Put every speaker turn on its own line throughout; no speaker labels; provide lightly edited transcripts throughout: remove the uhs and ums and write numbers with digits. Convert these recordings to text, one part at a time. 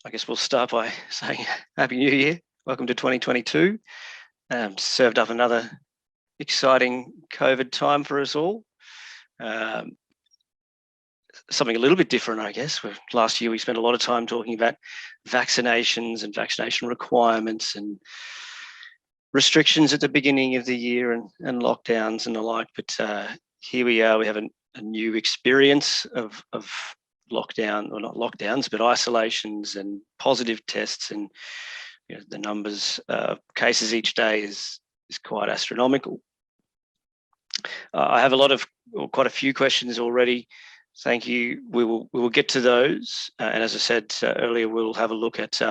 I guess we'll start by saying Happy New Year. Welcome to 2022. Served up another exciting COVID time for us all. Something a little bit different, I guess. Last year we spent a lot of time talking about vaccinations and vaccination requirements and restrictions at the beginning of the year and lockdowns and the like. But here we are. We have a new experience of lockdown, or not lockdowns, but isolations and positive tests, and the numbers of cases each day is quite astronomical. I have quite a few questions already. Thank you. We will get to those, and as I said earlier, we'll have a look at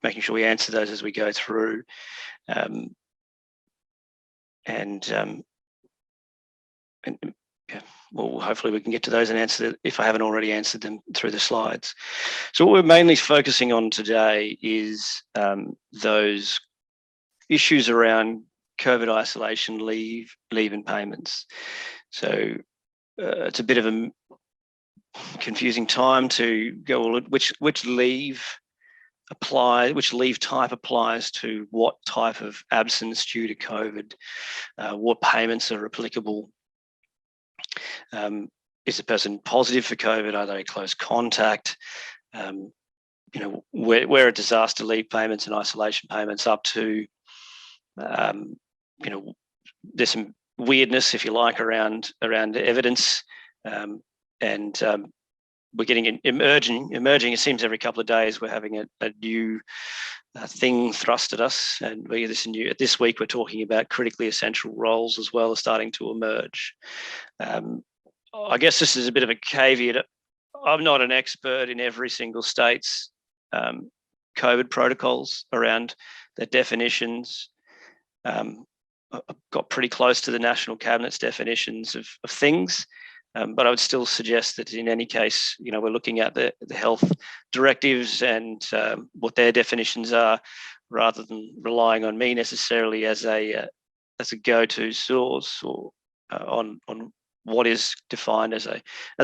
making sure we answer those as we go through, well, hopefully we can get to those and answer them if I haven't already answered them through the slides. So what we're mainly focusing on today is those issues around COVID isolation leave and payments. So it's a bit of a confusing time to go which leave type applies to what type of absence due to COVID, what payments are applicable. Is the person positive for COVID? Are they a close contact? Where are disaster leave payments and isolation payments up to? There's some weirdness, if you like, around evidence, and we're getting emerging. It seems every couple of days we're having a new thing thrust at us, and this week we're talking about critically essential roles as well as starting to emerge. I guess this is a bit of a caveat. I'm not an expert in every single state's COVID protocols around their definitions. I've got pretty close to the National Cabinet's definitions of things, but I would still suggest that in any case, we're looking at the health directives and what their definitions are, rather than relying on me necessarily as a go-to source or on what is defined as a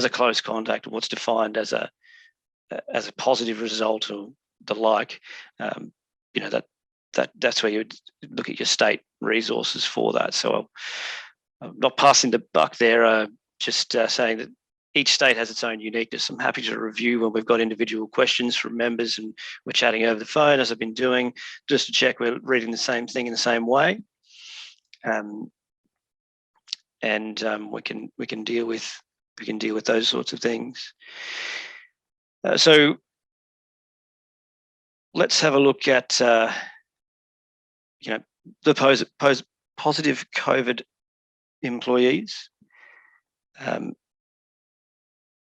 close contact, or what's defined as a positive result or the like. That's where you would look at your state resources for that. So I'm not passing the buck there. Just saying that each state has its own uniqueness. I'm happy to review when we've got individual questions from members and we're chatting over the phone, as I've been doing, just to check we're reading the same thing in the same way. We can deal with those sorts of things. So let's have a look at the positive COVID employees.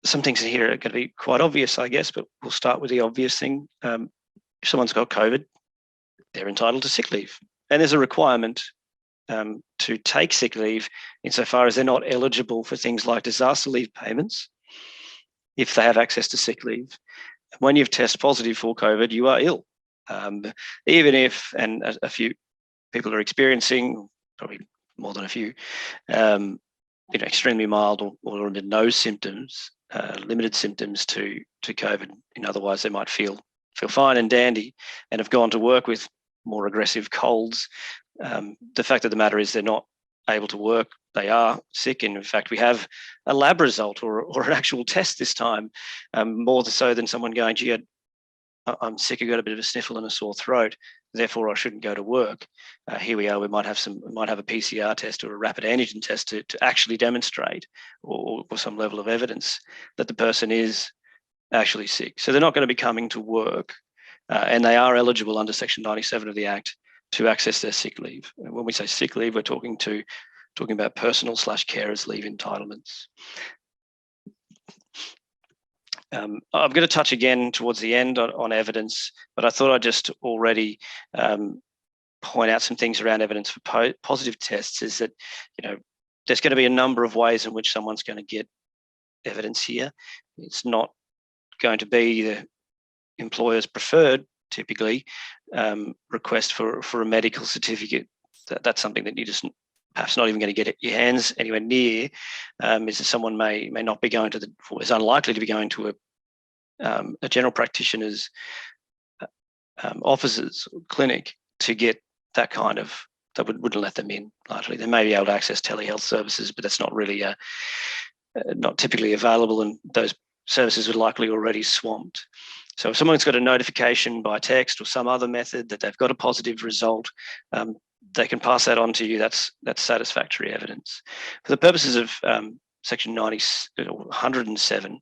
Some things in here are going to be quite obvious, I guess, but we'll start with the obvious thing. If someone's got COVID, they're entitled to sick leave, and there's a requirement to take sick leave insofar as they're not eligible for things like disaster leave payments if they have access to sick leave. When you've tested positive for COVID, you are ill. Even if, and a few people are experiencing, probably more than a few, extremely mild or under no symptoms, limited symptoms to COVID. Otherwise, they might feel fine and dandy and have gone to work with more aggressive colds. The fact of the matter is they're not able to work. They are sick, and in fact, we have a lab result or an actual test this time, more so than someone going, "Gee, I'm sick. I got a bit of a sniffle and a sore throat, therefore I shouldn't go to work." Here we are. We might have a PCR test or a rapid antigen test to actually demonstrate or some level of evidence that the person is actually sick. So they're not going to be coming to work, and they are eligible under Section 97 of the Act to access their sick leave. When we say sick leave, we're talking about personal/carers leave entitlements. I'm going to touch again towards the end on evidence, but I thought I'd just already point out some things around evidence for positive tests. Is that there's going to be a number of ways in which someone's going to get evidence here. It's not going to be the employer's preferred, typically, request for a medical certificate. That's something that you just perhaps not even going to get your hands anywhere near. Is that someone may not be going to is unlikely to be going to a general practitioner's offices or clinic to get that kind of, they wouldn't let them in largely. They may be able to access telehealth services, but that's not really not typically available, and those services are likely already swamped. So if someone's got a notification by text or some other method that they've got a positive result, they can pass that on to you. That's satisfactory evidence. For the purposes of Section 107,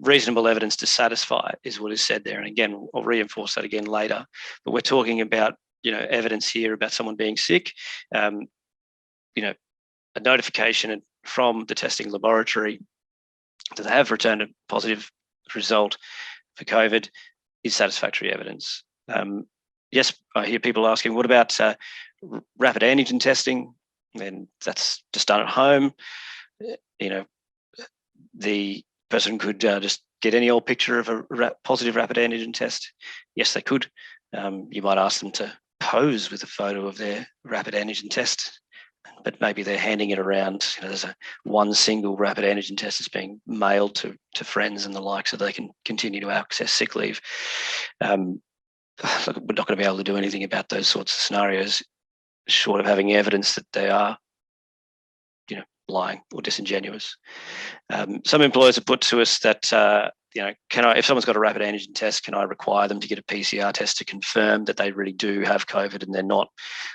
reasonable evidence to satisfy is what is said there. And again, I'll reinforce that again later. But we're talking about, evidence here about someone being sick, a notification from the testing laboratory that they have returned a positive result for COVID is satisfactory evidence. Yes, I hear people asking, what about rapid antigen testing? And that's just done at home. The person could just get any old picture of a positive rapid antigen test. Yes, they could. You might ask them to pose with a photo of their rapid antigen test, but maybe they're handing it around. There's one single rapid antigen test that's being mailed to friends and the like, so they can continue to access sick leave. We're not going to be able to do anything about those sorts of scenarios, short of having evidence that they are, lying or disingenuous. Some employers have put to us that, if someone's got a rapid antigen test, can I require them to get a PCR test to confirm that they really do have COVID and they're not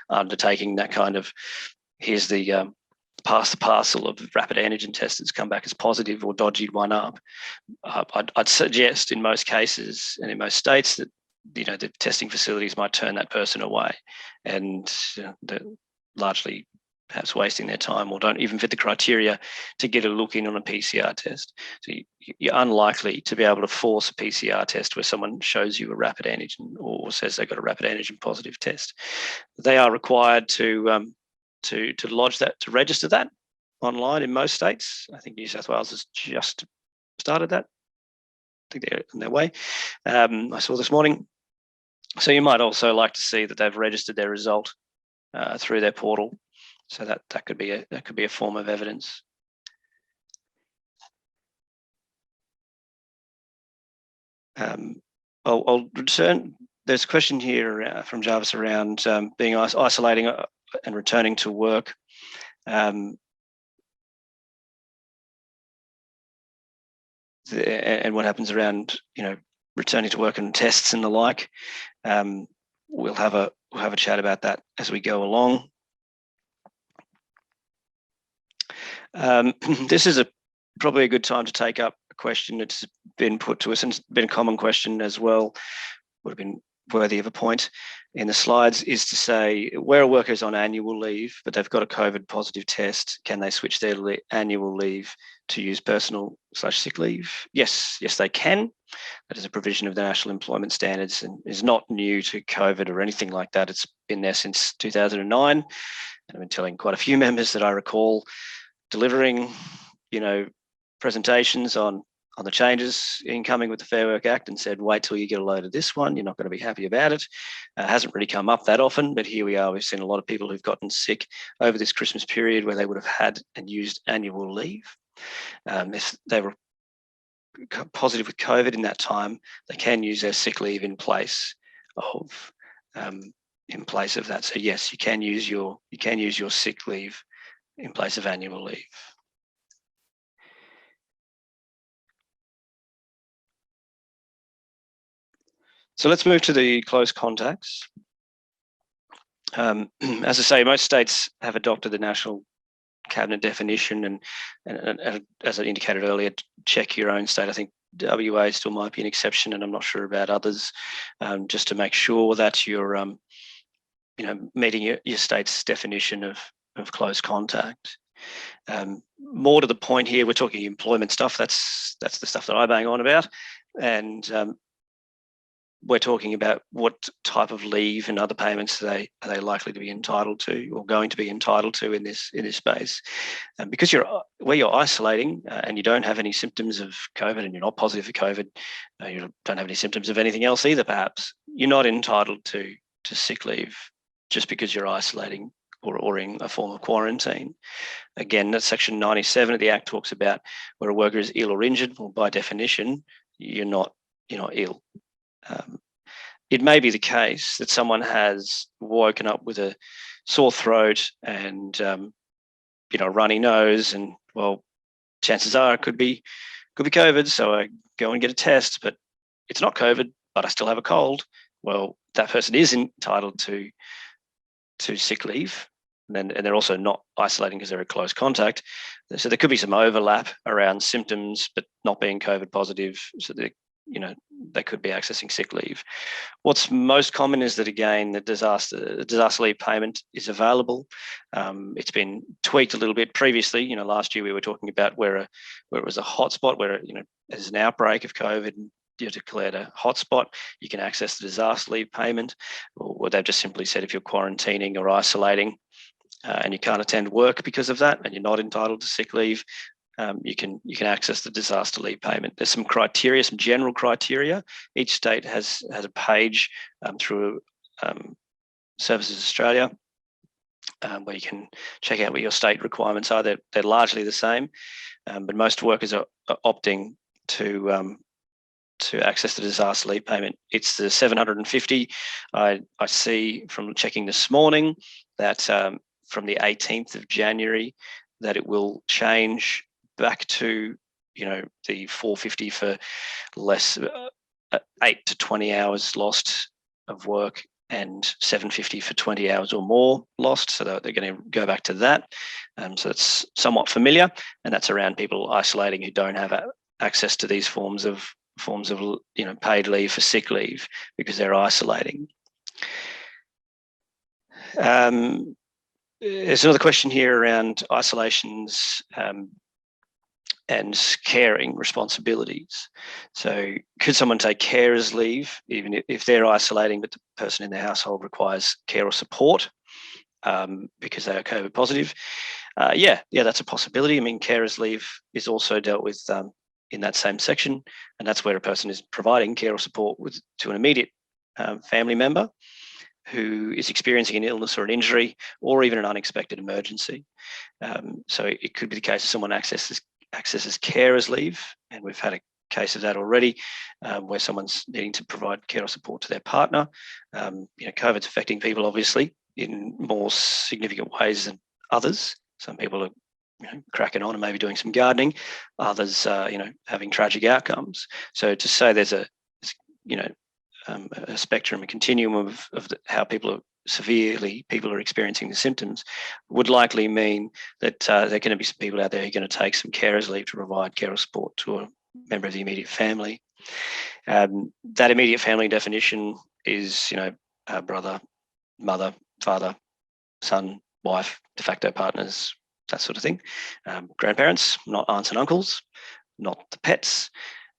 undertaking that kind of, here's the pass the parcel of rapid antigen test that's come back as positive or dodgy one up. I'd suggest in most cases and in most states that, the testing facilities might turn that person away, and they're largely perhaps wasting their time or don't even fit the criteria to get a look in on a PCR test. So you're unlikely to be able to force a PCR test where someone shows you a rapid antigen or says they've got a rapid antigen positive test. They are required to lodge that, to register that online in most states. I think New South Wales has just started that. I think they're on their way. I saw this morning. So you might also like to see that they've registered their result through their portal. So that could be a form of evidence. I'll return. There's a question here from Jarvis around being isolating and returning to work. And what happens around returning to work and tests and the like. We'll have a chat about that as we go along. This is probably a good time to take up a question that's been put to us, and it's been a common question as well, would have been worthy of a point in the slides, is to say, where a worker is on annual leave, but they've got a COVID positive test, can they switch their annual leave to use personal/sick leave? Yes, they can. That is a provision of the National Employment Standards and is not new to COVID or anything like that. It's been there since 2009. And I've been telling quite a few members that I recall delivering, presentations on the changes incoming with the Fair Work Act and said, wait till you get a load of this one, you're not going to be happy about it. Hasn't really come up that often, but here we are. We've seen a lot of people who've gotten sick over this Christmas period where they would have had and used annual leave. If they were positive with COVID in that time, they can use their sick leave in place of that. So yes, you can use your sick leave in place of annual leave. So let's move to the close contacts. As I say, most states have adopted the National Cabinet definition, and as I indicated earlier, check your own state. I think WA still might be an exception, and I'm not sure about others, just to make sure that you're meeting your state's definition of close contact. More to the point here, we're talking employment stuff. That's the stuff that I bang on about, and we're talking about what type of leave and other payments are they likely to be entitled to or going to be entitled to in this space. Because where you're isolating and you don't have any symptoms of COVID and you're not positive for COVID, you don't have any symptoms of anything else either, perhaps, you're not entitled to sick leave just because you're isolating or in a form of quarantine. Again, that's Section 97 of the Act talks about where a worker is ill or injured. Well, by definition, you're not you're not ill. It may be the case that someone has woken up with a sore throat and a runny nose, and well, chances are it could be COVID. So I go and get a test, but it's not COVID, but I still have a cold. Well, that person is entitled to sick leave, and they're also not isolating because they're a close contact. So there could be some overlap around symptoms, but not being COVID positive. So they could be accessing sick leave. What's most common is that, again, the disaster leave payment is available. It's been tweaked a little bit previously. Last year we were talking about where it was a hotspot, where there's an outbreak of COVID and you're declared a hotspot, you can access the disaster leave payment. Or they've just simply said if you're quarantining or isolating and you can't attend work because of that and you're not entitled to sick leave, you can access the disaster leave payment. There's some criteria, some general criteria. Each state has a page through Services Australia where you can check out what your state requirements are. They're largely the same, but most workers are opting to access the disaster leave payment. It's the $750. I see from checking this morning that from the 18th of January that it will change back to the $450 for less 8 to 20 hours lost of work and $750 for 20 hours or more lost. So they're going to go back to that. So it's somewhat familiar, and that's around people isolating who don't have access to these forms of paid leave for sick leave because they're isolating. There's another question here around isolations and caring responsibilities. So could someone take carers leave even if they're isolating but the person in their household requires care or support because they are COVID positive? Yeah, that's a possibility. I mean, carers leave is also dealt with in that same section, and that's where a person is providing care or support to an immediate family member who is experiencing an illness or an injury or even an unexpected emergency. So it could be the case that someone accesses carers leave, and we've had a case of that already, where someone's needing to provide care or support to their partner. COVID's affecting people obviously in more significant ways than others. Some people are cracking on and maybe doing some gardening, others having tragic outcomes. So to say there's a spectrum, a continuum of how people are experiencing the symptoms would likely mean that there are going to be some people out there who are going to take some carers leave to provide care or support to a member of the immediate family. That immediate family definition is, brother, mother, father, son, wife, de facto partners, that sort of thing. Grandparents, not aunts and uncles, not the pets.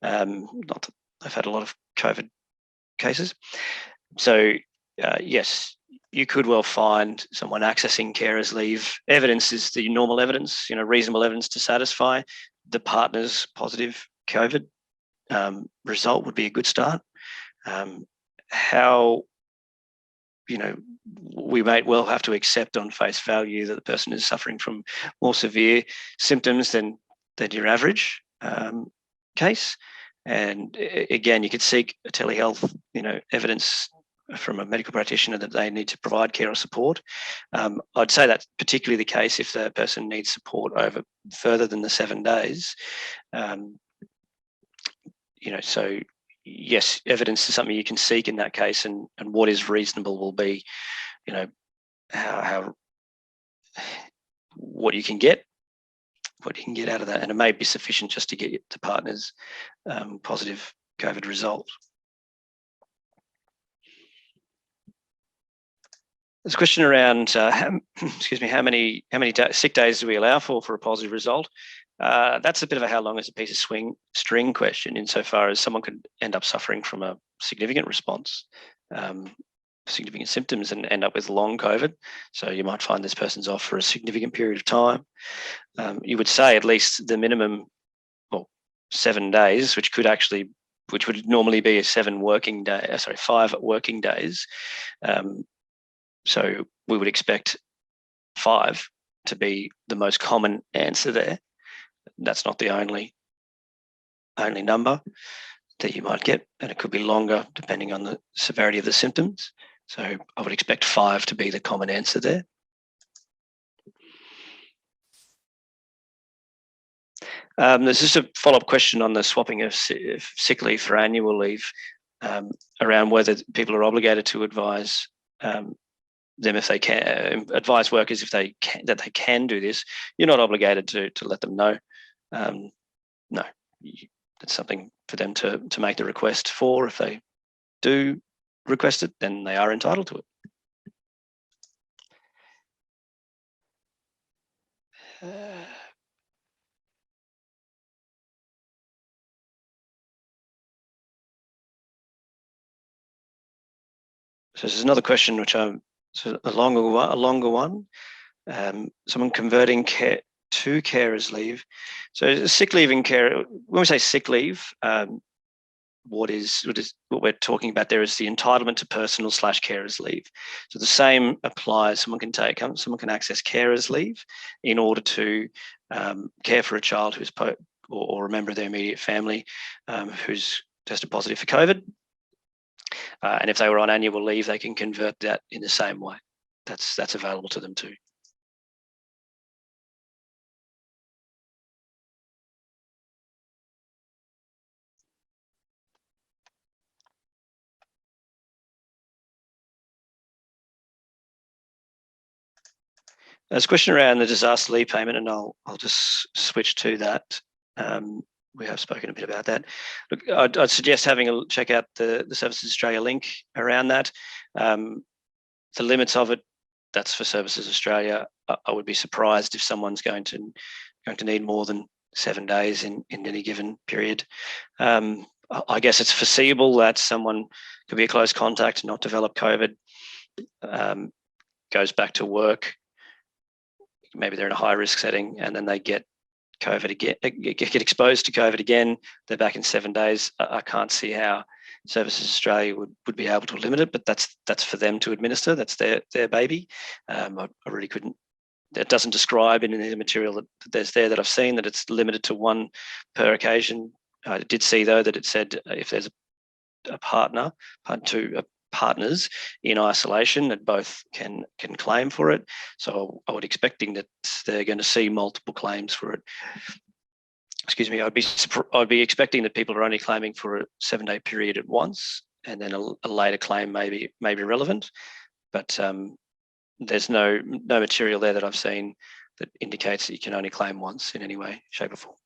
Not that I've had a lot of COVID cases. So yes, you could well find someone accessing carers leave. Evidence is the normal evidence, reasonable evidence to satisfy the partner's positive COVID result would be a good start. How we might well have to accept on face value that the person is suffering from more severe symptoms than your average case. And again, you could seek a telehealth, evidence from a medical practitioner that they need to provide care or support. I'd say that's particularly the case if the person needs support over further than the 7 days. So yes, evidence is something you can seek in that case, and what is reasonable will be, how what you can get out of that, and it may be sufficient just to get the partner's positive COVID result. There's a question around how many sick days do we allow for a positive result? That's a bit of a how long is a piece of string question, insofar as someone could end up suffering from a significant response, significant symptoms, and end up with long COVID. So you might find this person's off for a significant period of time. You would say at least the minimum, 7 days, which would normally be 5 working days. So we would expect 5 to be the most common answer there. That's not the only number. that you might get, and it could be longer depending on the severity of the symptoms. So I would expect 5 to be the common answer there. There's just a follow-up question on the swapping of sick leave for annual leave, around whether people are obligated to advise them if they can, advise workers if they can, that they can do this. You're not obligated to let them know. No, it's something for them to make the request for. If they do request it, then they are entitled to it. So this is another question which I'm a longer one. Someone converting care to carers leave. So sick leave and care. When we say sick leave, what we're talking about there is the entitlement to personal / carers leave. So the same applies. Someone can access carers leave in order to care for a child who's or a member of their immediate family who's tested positive for COVID. And if they were on annual leave, they can convert that in the same way. That's available to them too. There's a question around the disaster leave payment, and I'll just switch to that. We have spoken a bit about that. Look, I'd suggest having a check out the Services Australia link around that. The limits of it, that's for Services Australia. I would be surprised if someone's going to need more than 7 days in any given period. I guess it's foreseeable that someone could be a close contact, not develop COVID, goes back to work. Maybe they're in a high risk setting and then they get COVID again, get exposed to COVID again. They're back in 7 days. I can't see how Services Australia would be able to limit it, but that's for them to administer. That's their baby. I really couldn't. That doesn't describe in the material that there's there that I've seen that it's limited to 1 per occasion. I did see though that it said if there's a partners in isolation that both can claim for it. So I would expecting that they're going to see multiple claims for it. Excuse me, I'd be expecting that people are only claiming for a 7-day period at once, and then a later claim may be relevant. But there's no material there that I've seen that indicates that you can only claim once in any way, shape, or form.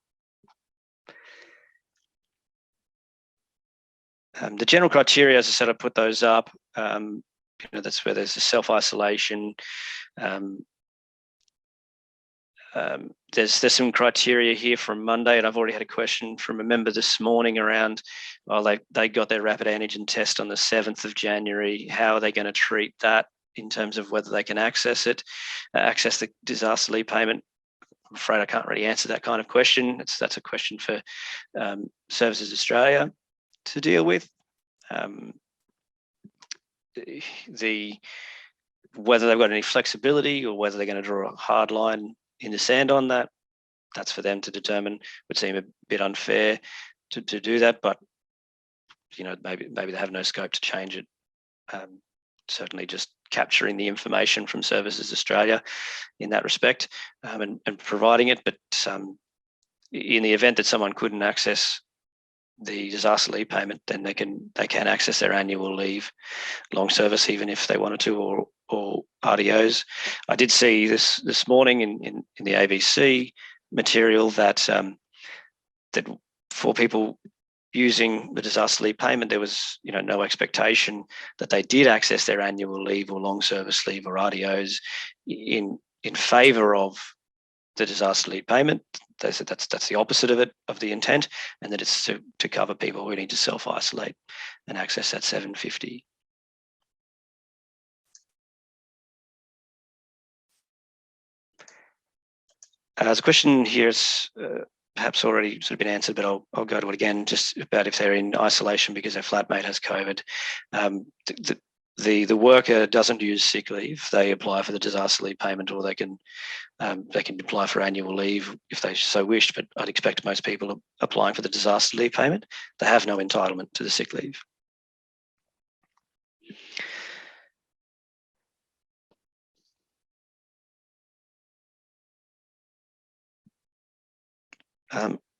The general criteria, as I said, I put those up. That's where there's a self-isolation. There's some criteria here from Monday, and I've already had a question from a member this morning around, well, they got their rapid antigen test on the 7th of January. How are they going to treat that in terms of whether they can access it, access the disaster leave payment? I'm afraid I can't really answer that kind of question. That's a question for Services Australia to deal with. Whether they've got any flexibility or whether they're going to draw a hard line in the sand on that, that's for them to determine. Would seem a bit unfair to do that, but maybe they have no scope to change it. Certainly just capturing the information from Services Australia in that respect, and providing it. But in the event that someone couldn't access the disaster leave payment, then they can access their annual leave, long service, even if they wanted to, or RDOs. I did see this morning in the ABC material that that for people using the disaster leave payment, there was no expectation that they did access their annual leave or long service leave or RDOs in favour of the disaster leave payment. They said that's the opposite of the intent, and that it's to cover people who need to self-isolate and access that $750. There's a question here. It's perhaps already sort of been answered, but I'll go to it again, just about if they're in isolation because their flatmate has COVID. the worker doesn't use sick leave, they apply for the disaster leave payment, or they can apply for annual leave if they so wished. But I'd expect most people applying for the disaster leave payment, they have no entitlement to the sick leave.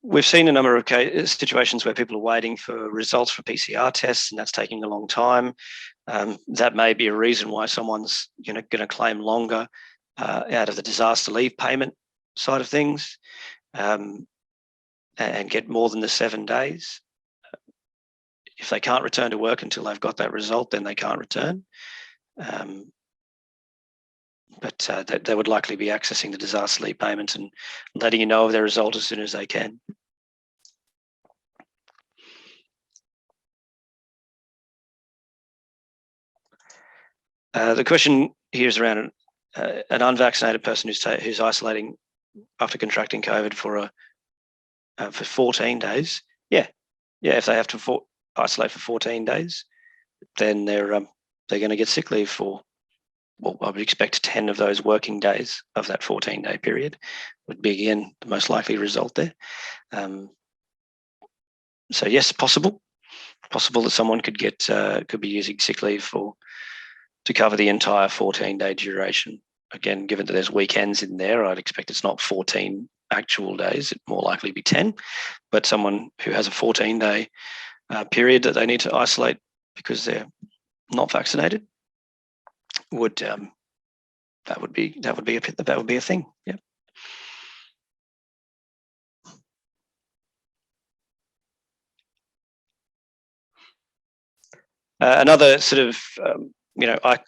We've seen a number of situations where people are waiting for results for PCR tests, and that's taking a long time. That may be a reason why someone's going to claim longer out of the disaster leave payment side of things, and get more than the 7 days. If they can't return to work until they've got that result, then they can't return. But they would likely be accessing the disaster leave payment and letting you know of their result as soon as they can. The question here is around an unvaccinated person who's isolating after contracting COVID for 14 days. Yeah, if they have to isolate for 14 days, then they're going to get sick leave for, well, I would expect 10 of those working days of that 14-day period would be, again, the most likely result there. So yes, possible that someone could be using sick leave to cover the entire 14-day duration. Again, given that there's weekends in there, I'd expect it's not 14 actual days, it'd more likely be 10. But someone who has a 14-day period that they need to isolate because they're not vaccinated would that would be a thing. Yeah. Another sort of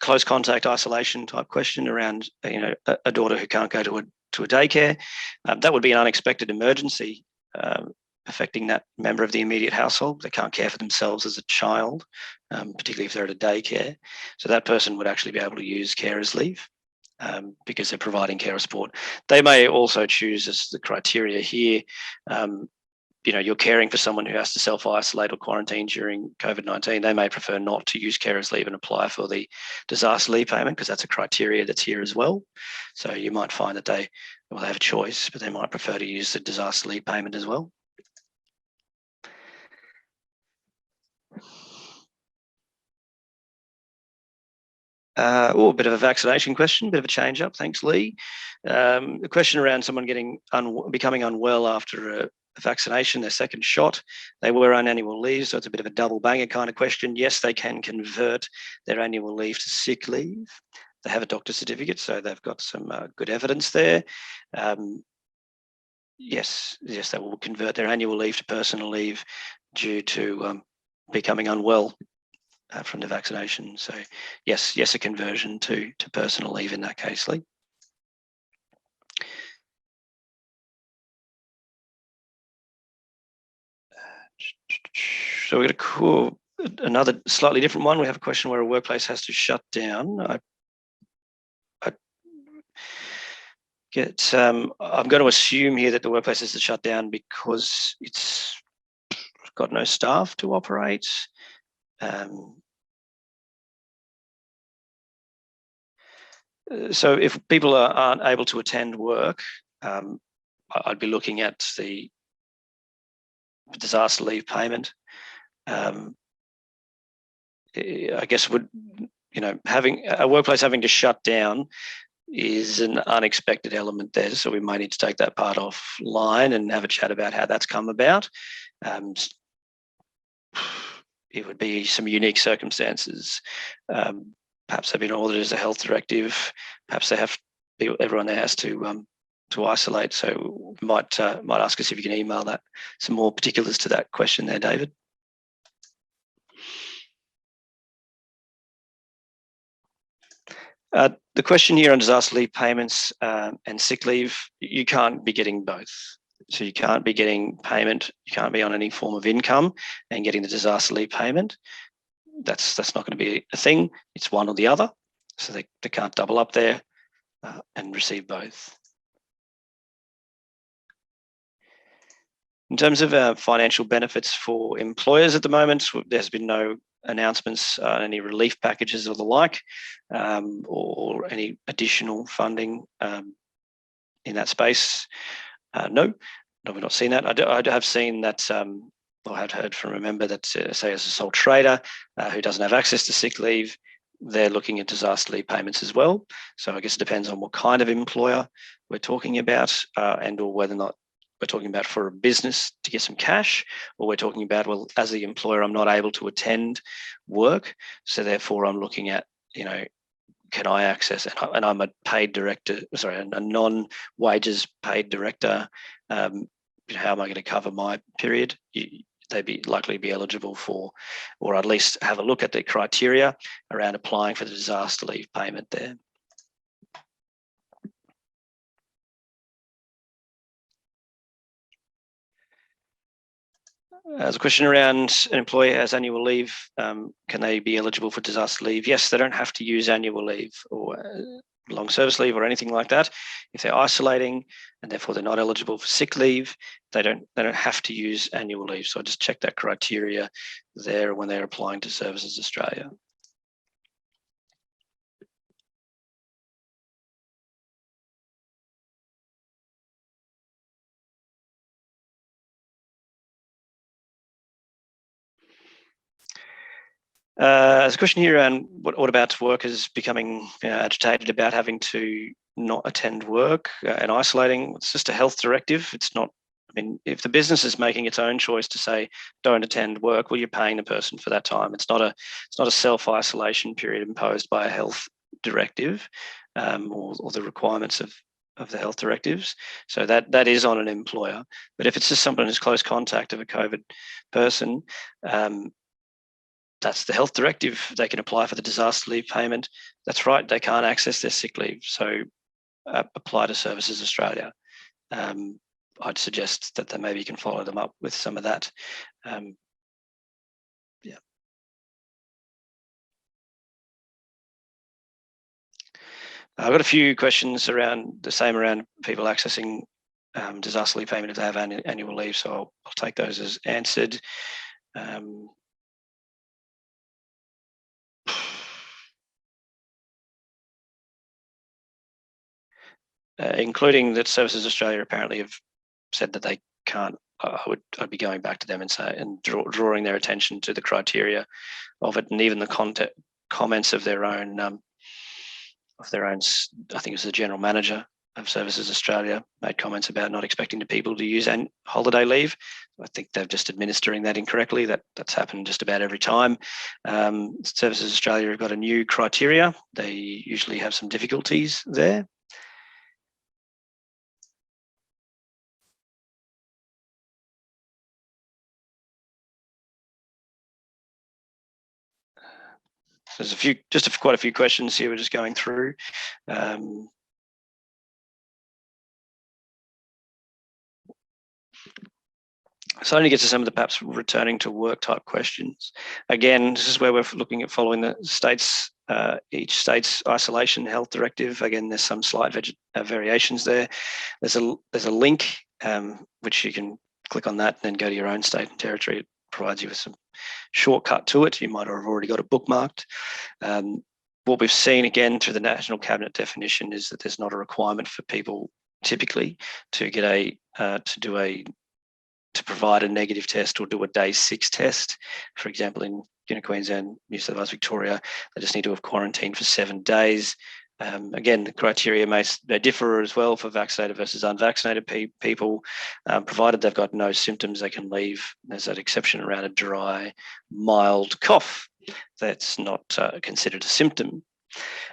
close contact isolation type question around a daughter who can't go to a daycare. That would be an unexpected emergency affecting that member of the immediate household. They can't care for themselves as a child, particularly if they're at a daycare. So that person would actually be able to use carers leave because they're providing carer support. They may also choose, as the criteria here, you're caring for someone who has to self-isolate or quarantine during COVID-19, they may prefer not to use carers leave and apply for the disaster leave payment, because that's a criteria that's here as well. So you might find that they have a choice, but they might prefer to use the disaster leave payment as well. A bit of a vaccination question, bit of a change up. Thanks, Lee. A question around someone becoming unwell after a vaccination, their second shot. They were on annual leave, so it's a bit of a double banger kind of question. Yes, they can convert their annual leave to sick leave. They have a doctor's certificate, so they've got some good evidence there. Yes, they will convert their annual leave to personal leave due to becoming unwell from the vaccination. So yes, a conversion to personal leave in that case, Lee. So we're going to another slightly different one. We have a question where a workplace has to shut down. I'm going to assume here that the workplace has to shut down because it's got no staff to operate. So if people aren't able to attend work, I'd be looking at the disaster leave payment. I guess having a workplace having to shut down is an unexpected element there, so we might need to take that part offline and have a chat about how that's come about. It would be some unique circumstances. Perhaps they've been ordered as a health directive. Perhaps everyone there has to isolate. So might ask us if you can email that some more particulars to that question there, David. The question here on disaster leave payments and sick leave, you can't be getting both. So you can't be getting payment, you can't be on any form of income and getting the disaster leave payment. That's not going to be a thing. It's one or the other. So they can't double up there and receive both. In terms of financial benefits for employers at the moment, there's been no announcements, any relief packages or the like, or any additional funding in that space? No, we've not seen that. I have seen that, I had heard from a member that, say, as a sole trader who doesn't have access to sick leave, they're looking at disaster leave payments as well. So I guess it depends on what kind of employer we're talking about, and or whether or not we're talking about for a business to get some cash, or we're talking about, well, as the employer, I'm not able to attend work, so therefore I'm looking at, can I access, and I'm a paid director, sorry, a non-wages paid director, how am I going to cover my period? They'd likely be eligible for, or at least have a look at the criteria around applying for the disaster leave payment there. There's a question around an employee has annual leave. Can they be eligible for disaster leave? Yes, they don't have to use annual leave or long service leave or anything like that. If they're isolating and therefore they're not eligible for sick leave, they don't have to use annual leave. So I just check that criteria there when they're applying to Services Australia. There's a question here around what about workers becoming agitated about having to not attend work and isolating. It's just a health directive. It's not, I mean, if the business is making its own choice to say don't attend work, well, you're paying the person for that time. It's not a self-isolation period imposed by a health directive, or the requirements of the health directives. So that is on an employer. But if it's just someone who's close contact of a COVID person, that's the health directive. They can apply for the disaster leave payment. That's right, they can't access their sick leave. So apply to Services Australia. I'd suggest that they maybe can follow them up with some of that. Yeah. I've got a few questions around people accessing disaster leave payment if they have annual leave, so I'll take those as answered. Including that Services Australia apparently have said that they can't. I'd be going back to them and drawing their attention to the criteria of it, and even the comments of their own. I think it was the general manager of Services Australia made comments about not expecting the people to use holiday leave. I think they're just administering that incorrectly. That's happened just about every time. Services Australia have got a new criteria. They usually have some difficulties there. There's quite a few questions here we're just going through. So I only get to some of the perhaps returning to work type questions. Again, this is where we're looking at following the state's, each state's isolation health directive. Again, there's some slight variations there. There's a link which you can click on that and then go to your own state and territory. It provides you with some shortcut to it. You might have already got it bookmarked. What we've seen again through the National Cabinet definition is that there's not a requirement for people typically to get to provide a negative test or do a day 6 test. For example, in Queensland, New South Wales, Victoria, they just need to have quarantined for 7 days. Again, the criteria may differ as well for vaccinated versus unvaccinated people. Provided they've got no symptoms, they can leave. There's that exception around a dry, mild cough. That's not considered a symptom.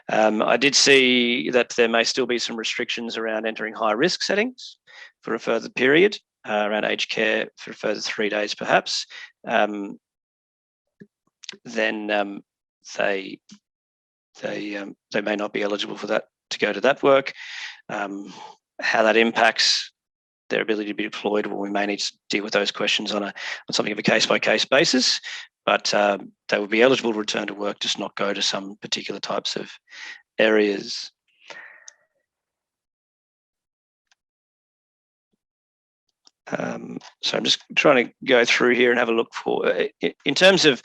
I did see that there may still be some restrictions around entering high risk settings for a further period, around aged care for a further 3 days perhaps. Then they may not be eligible for that, to go to that work. How that impacts their ability to be deployed, well, we may need to deal with those questions on something of a case-by-case basis, but they would be eligible to return to work, just not go to some particular types of areas. So I'm just trying to go through here and have a look for, in terms of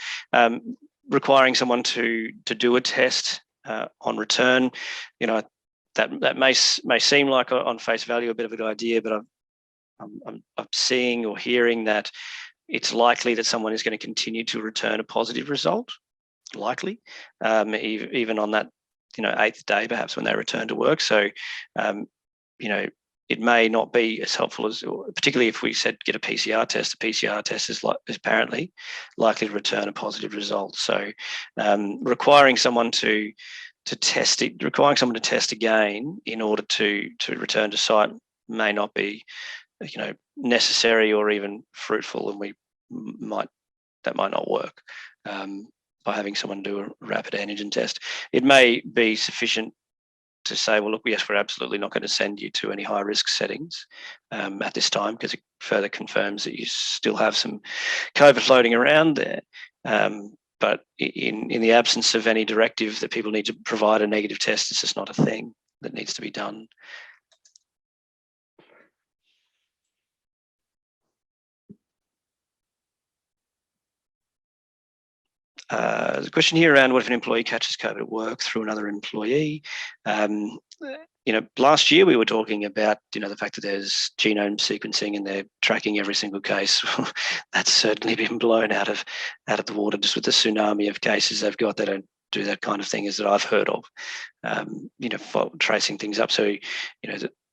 requiring someone to do a test on return, that may seem like on face value a bit of a good idea, but I'm seeing or hearing that it's likely that someone is going to continue to return a positive result, likely, even on that 8th day, perhaps, when they return to work. So, it may not be as helpful as, particularly if we said get a PCR test. The PCR test is apparently likely to return a positive result. So, requiring someone to test again in order to return to site may not be, necessary or even fruitful, and that might not work. By having someone do a rapid antigen test, it may be sufficient to say, well, look, yes, we're absolutely not going to send you to any high risk settings at this time, because it further confirms that you still have some COVID floating around there. But in the absence of any directive that people need to provide a negative test, it's just not a thing that needs to be done. There's a question here around what if an employee catches COVID at work through another employee. Last year we were talking about, the fact that there's genome sequencing and they're tracking every single case. That's certainly been blown out of the water just with the tsunami of cases they've got. They don't do that kind of thing as that I've heard of, tracing things up. So,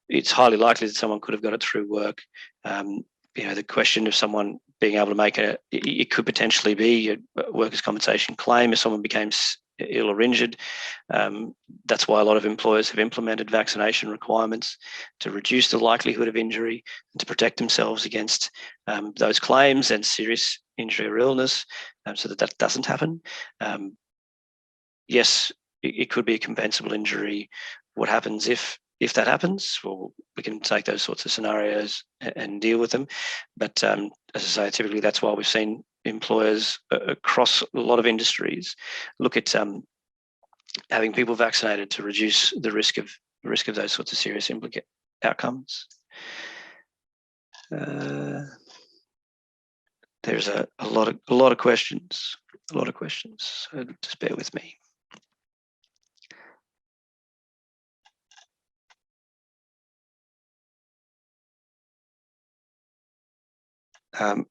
it's highly likely that someone could have got it through work. The question of someone being able to make it could potentially be a workers' compensation claim if someone became ill or injured. That's why a lot of employers have implemented vaccination requirements to reduce the likelihood of injury and to protect themselves against those claims and serious injury or illness, so that doesn't happen. Yes, it could be a compensable injury. What happens if that happens? Well, we can take those sorts of scenarios and deal with them. But as I say, typically that's why we've seen employers across a lot of industries look at having people vaccinated to reduce the risk of those sorts of serious outcomes. There's a lot of questions, so just bear with me. I've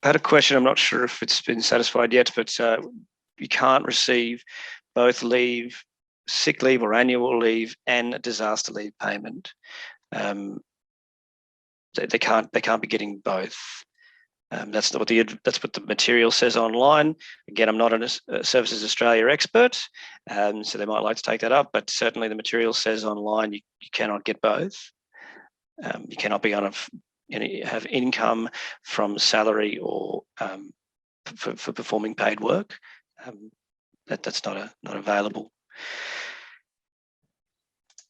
had a question. I'm not sure if it's been satisfied yet, but you can't receive both leave, sick leave or annual leave, and disaster leave payment. They can't be getting both. That's what the material says online. Again, I'm not a Services Australia expert, so they might like to take that up. But certainly, the material says online you cannot get both. You cannot be on have income from salary or for performing paid work. That's not available.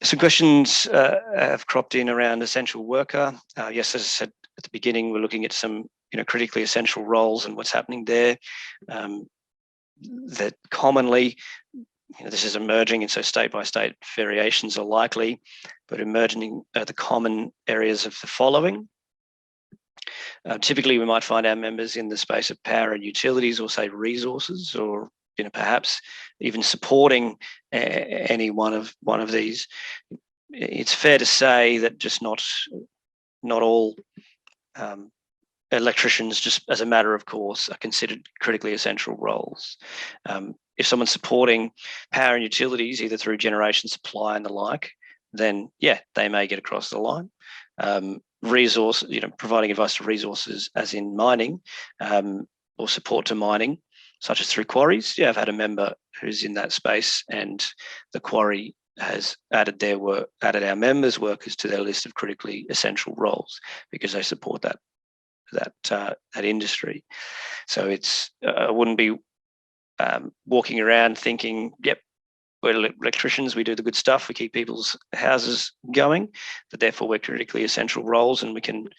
Some questions have cropped in around essential worker. Yes, as I said at the beginning, we're looking at some critically essential roles and what's happening there. That commonly, this is emerging, and so state by state variations are likely, but emerging the common areas of the following. Typically, we might find our members in the space of power and utilities, or say resources, or perhaps even supporting any one of these. It's fair to say that just not all electricians, just as a matter of course, are considered critically essential roles. If someone's supporting power and utilities, either through generation supply and the like, then yeah, they may get across the line. Resource, providing advice to resources, as in mining, or support to mining, such as through quarries. Yeah, I've had a member who's in that space, and the quarry has added our members' workers to their list of critically essential roles because they support that industry. So it's I wouldn't be walking around thinking, yep, we're electricians, we do the good stuff, we keep people's houses going, but therefore we're critically essential roles and we can,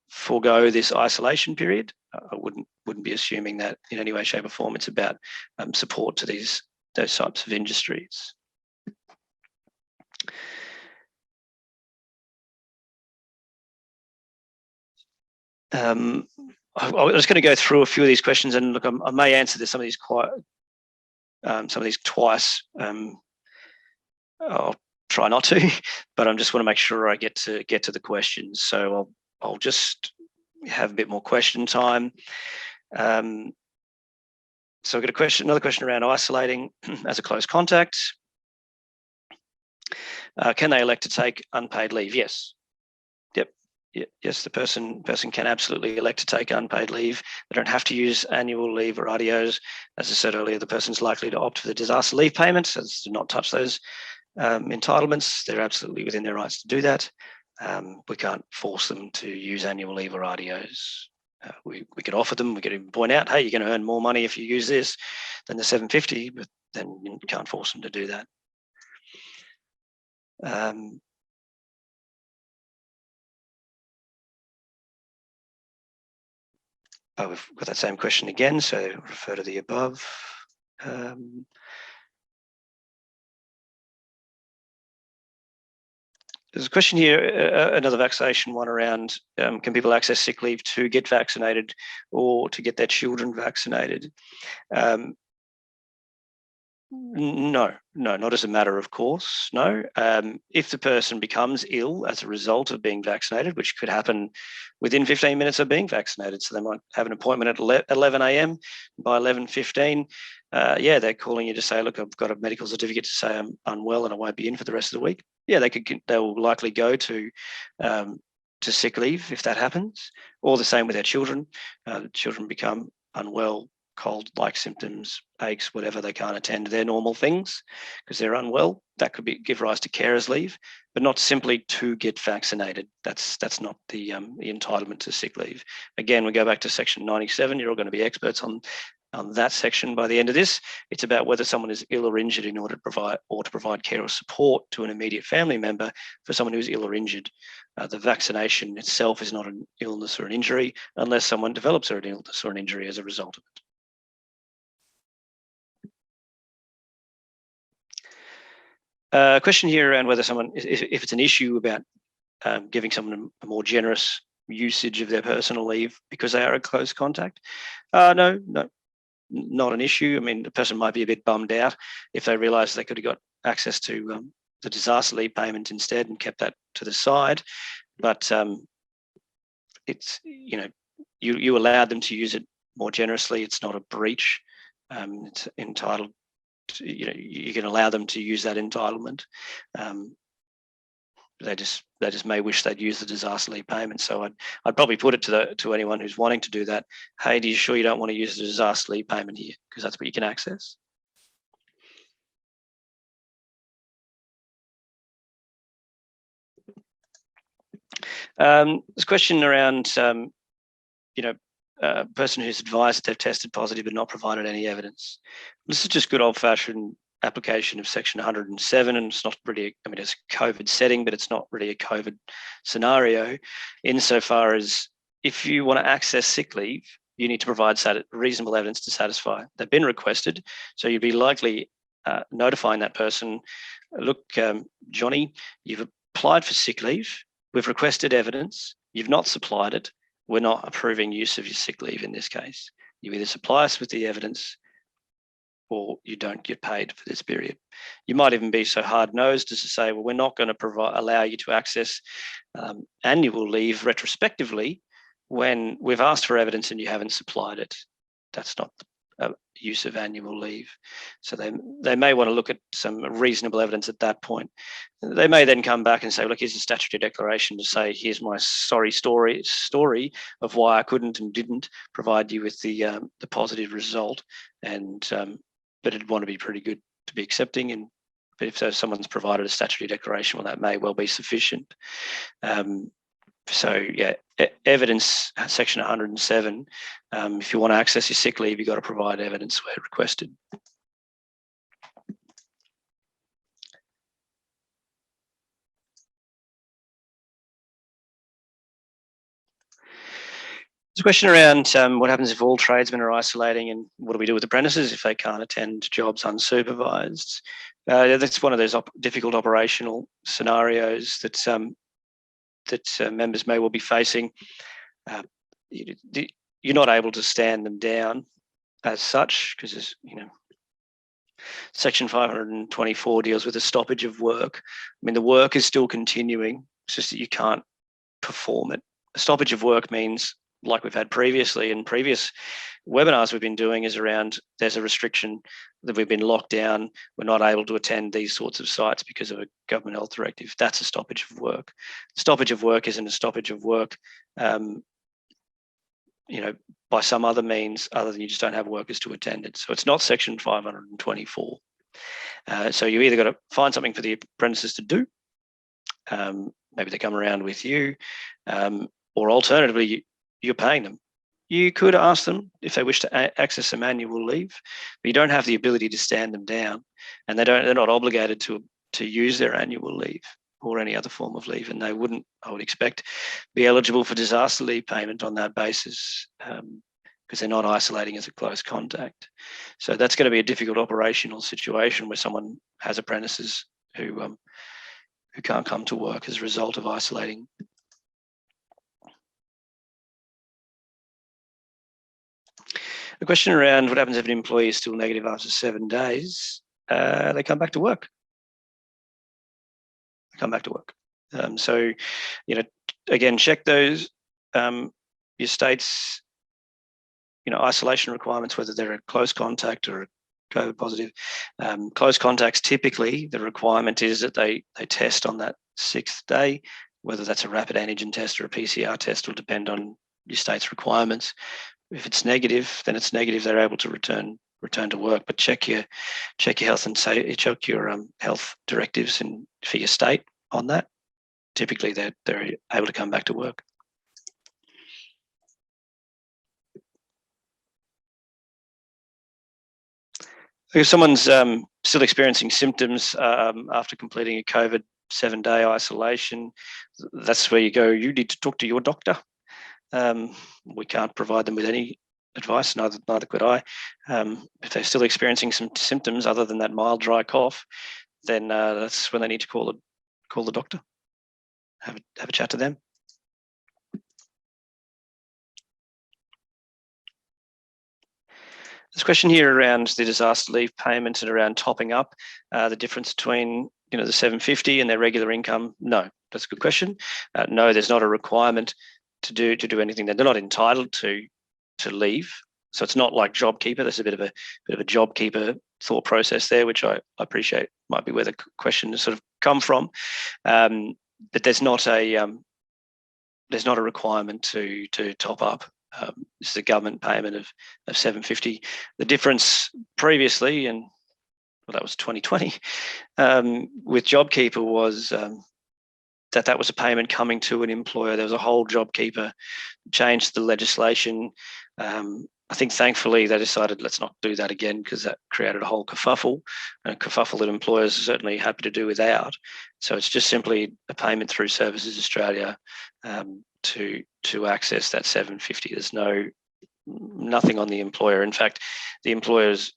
forego this isolation period. I wouldn't be assuming that in any way, shape or form. It's about support to those types of industries. I was going to go through a few of these questions, and look, I may answer some of these twice. I'll try not to, but I just want to make sure I get to the questions. So I'll just have a bit more question time. So I've got another question around isolating as a close contact. Can they elect to take unpaid leave? Yes. Yep. Yes, the person can absolutely elect to take unpaid leave. They don't have to use annual leave or RTOs. As I said earlier, the person's likely to opt for the disaster leave payments, as to not touch those entitlements. They're absolutely within their rights to do that. We can't force them to use annual leave or RTOs. We could offer them, we could even point out, hey, you're going to earn more money if you use this than the 750, but then you can't force them to do that. We've got that same question again, so refer to the above. There's a question here, another vaccination one around, can people access sick leave to get vaccinated or to get their children vaccinated? No, not as a matter of course, no. If the person becomes ill as a result of being vaccinated, which could happen within 15 minutes of being vaccinated, so they might have an appointment at 11 a.m. by 11:15, yeah, they're calling you to say, look, I've got a medical certificate to say I'm unwell and I won't be in for the rest of the week. Yeah, they'll likely go to sick leave if that happens, or the same with their children. Children become unwell, cold-like symptoms, aches, whatever, they can't attend their normal things because they're unwell. That could give rise to carers leave, but not simply to get vaccinated. That's not the entitlement to sick leave. Again, we go back to section 97. You're all going to be experts on that section by the end of this. It's about whether someone is ill or injured in order to provide care or support to an immediate family member for someone who's ill or injured. The vaccination itself is not an illness or an injury unless someone develops an illness or an injury as a result of it. Question here around whether someone, if it's an issue about giving someone a more generous usage of their personal leave because they are a close contact. No, not an issue. I mean, the person might be a bit bummed out if they realise they could have got access to the disaster leave payment instead and kept that to the side. But it's, you allowed them to use it more generously. It's not a breach. It's entitled. You can allow them to use that entitlement. They just may wish they'd use the disaster leave payment. So I'd probably put it to anyone who's wanting to do that. Hey, are you sure you don't want to use the disaster leave payment here? Because that's what you can access. This question around, a person who's advised that they've tested positive but not provided any evidence. This is just good old-fashioned application of section 107, and it's not really, it's a COVID setting, but it's not really a COVID scenario insofar as if you want to access sick leave, you need to provide reasonable evidence to satisfy. They've been requested, so you'd be likely notifying that person, look, Johnny, you've applied for sick leave, we've requested evidence, you've not supplied it, we're not approving use of your sick leave in this case. You either supply us with the evidence or you don't get paid for this period. You might even be so hard-nosed as to say, well, we're not going to allow you to access annual leave retrospectively when we've asked for evidence and you haven't supplied it. That's not the use of annual leave. So they may want to look at some reasonable evidence at that point. They may then come back and say, look, here's a statutory declaration to say, here's my sorry story of why I couldn't and didn't provide you with the positive result. And but it'd want to be pretty good to be accepting. And but if someone's provided a statutory declaration, well, that may well be sufficient. So yeah, evidence, section 107, if you want to access your sick leave, you've got to provide evidence where requested. There's a question around what happens if all tradesmen are isolating, and what do we do with apprentices if they can't attend jobs unsupervised? That's one of those difficult operational scenarios that members may well be facing. you're not able to stand them down as such, because Section 524 deals with a stoppage of work. I mean, the work is still continuing. It's just that you can't perform it. A stoppage of work means, like we've had previously in previous webinars we've been doing, is around there's a restriction that we've been locked down. We're not able to attend these sorts of sites because of a government health directive. That's a stoppage of work. Stoppage of work isn't a stoppage of work, by some other means other than you just don't have workers to attend it. So it's not Section 524. So you either got to find something for the apprentices to do. Maybe they come around with you, or alternatively, you're paying them. You could ask them if they wish to access some annual leave, but you don't have the ability to stand them down, and they're not obligated to use their annual leave or any other form of leave, and they wouldn't, I would expect, be eligible for disaster leave payment on that basis, because they're not isolating as a close contact. So that's going to be a difficult operational situation where someone has apprentices who can't come to work as a result of isolating. A question around what happens if an employee is still negative after 7 days. They come back to work. So, again, check those, your state's, isolation requirements, whether they're a close contact or a COVID positive. Close contacts, typically the requirement is that they test on that 6th day. Whether that's a rapid antigen test or a PCR test will depend on your state's requirements. If it's negative, then it's negative. They're able to return to work. But check your health and check your health directives for your state on that. Typically, they're able to come back to work. If someone's still experiencing symptoms after completing a COVID 7-day isolation, that's where you go. You need to talk to your doctor. We can't provide them with any advice, neither could I. If they're still experiencing some symptoms other than that mild dry cough, then that's when they need to call the doctor, have a chat to them. There's a question here around the disaster leave payment and around topping up, the difference between the 750 and their regular income. No, that's a good question. No, there's not a requirement to do anything. They're not entitled to leave. So it's not like JobKeeper. There's a bit of a JobKeeper thought process there, which I appreciate might be where the question has sort of come from. But there's not a requirement to top up. This is a government payment of 750. The difference previously, and that was 2020, with JobKeeper was that was a payment coming to an employer. There was a whole JobKeeper change to the legislation. I think thankfully they decided let's not do that again, because that created a whole kerfuffle, that employers are certainly happy to do without. So it's just simply a payment through Services Australia to access that 750. There's nothing on the employer. In fact, the employer's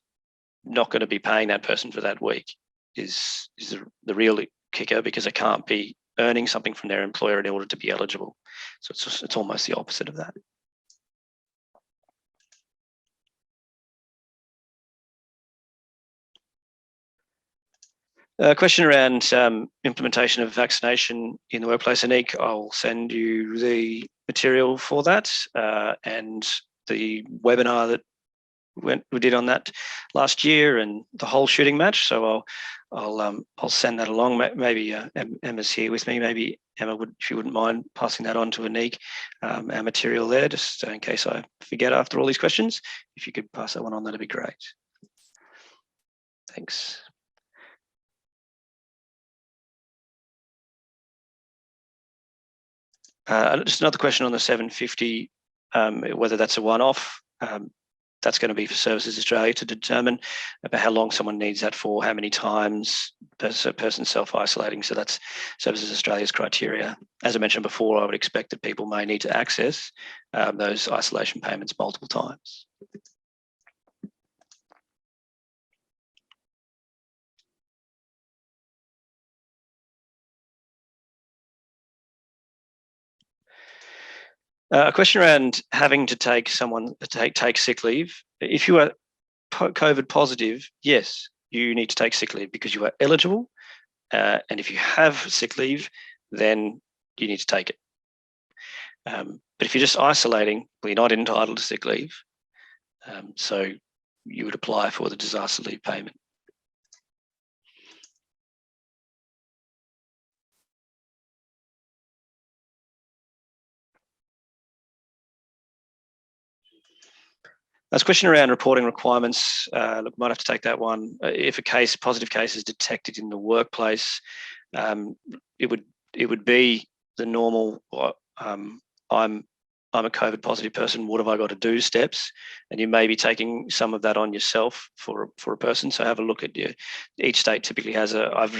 not going to be paying that person for that week is the real kicker, because they can't be earning something from their employer in order to be eligible. So it's almost the opposite of that. A question around implementation of vaccination in the workplace. Anik, I'll send you the material for that and the webinar that we did on that last year, and the whole shooting match. So I'll send that along. Maybe Emma's here with me. Maybe Emma if you wouldn't mind passing that on to Anik, our material there, just in case I forget after all these questions. If you could pass that one on, that'd be great. Thanks. Just another question on the 750, whether that's a one-off. That's going to be for Services Australia to determine about how long someone needs that for, how many times a person self-isolating. So that's Services Australia's criteria. As I mentioned before, I would expect that people may need to access those isolation payments multiple times. A question around having to take sick leave. If you are COVID positive, yes, you need to take sick leave because you are eligible. And if you have sick leave, then you need to take it. But if you're just isolating, well, you're not entitled to sick leave. So you would apply for the disaster leave payment. That's a question around reporting requirements. Look, might have to take that one. If a positive case is detected in the workplace, it would be the normal. I'm a COVID positive person. What have I got to do? Steps, and you may be taking some of that on yourself for a person. So have a look at each state typically has I've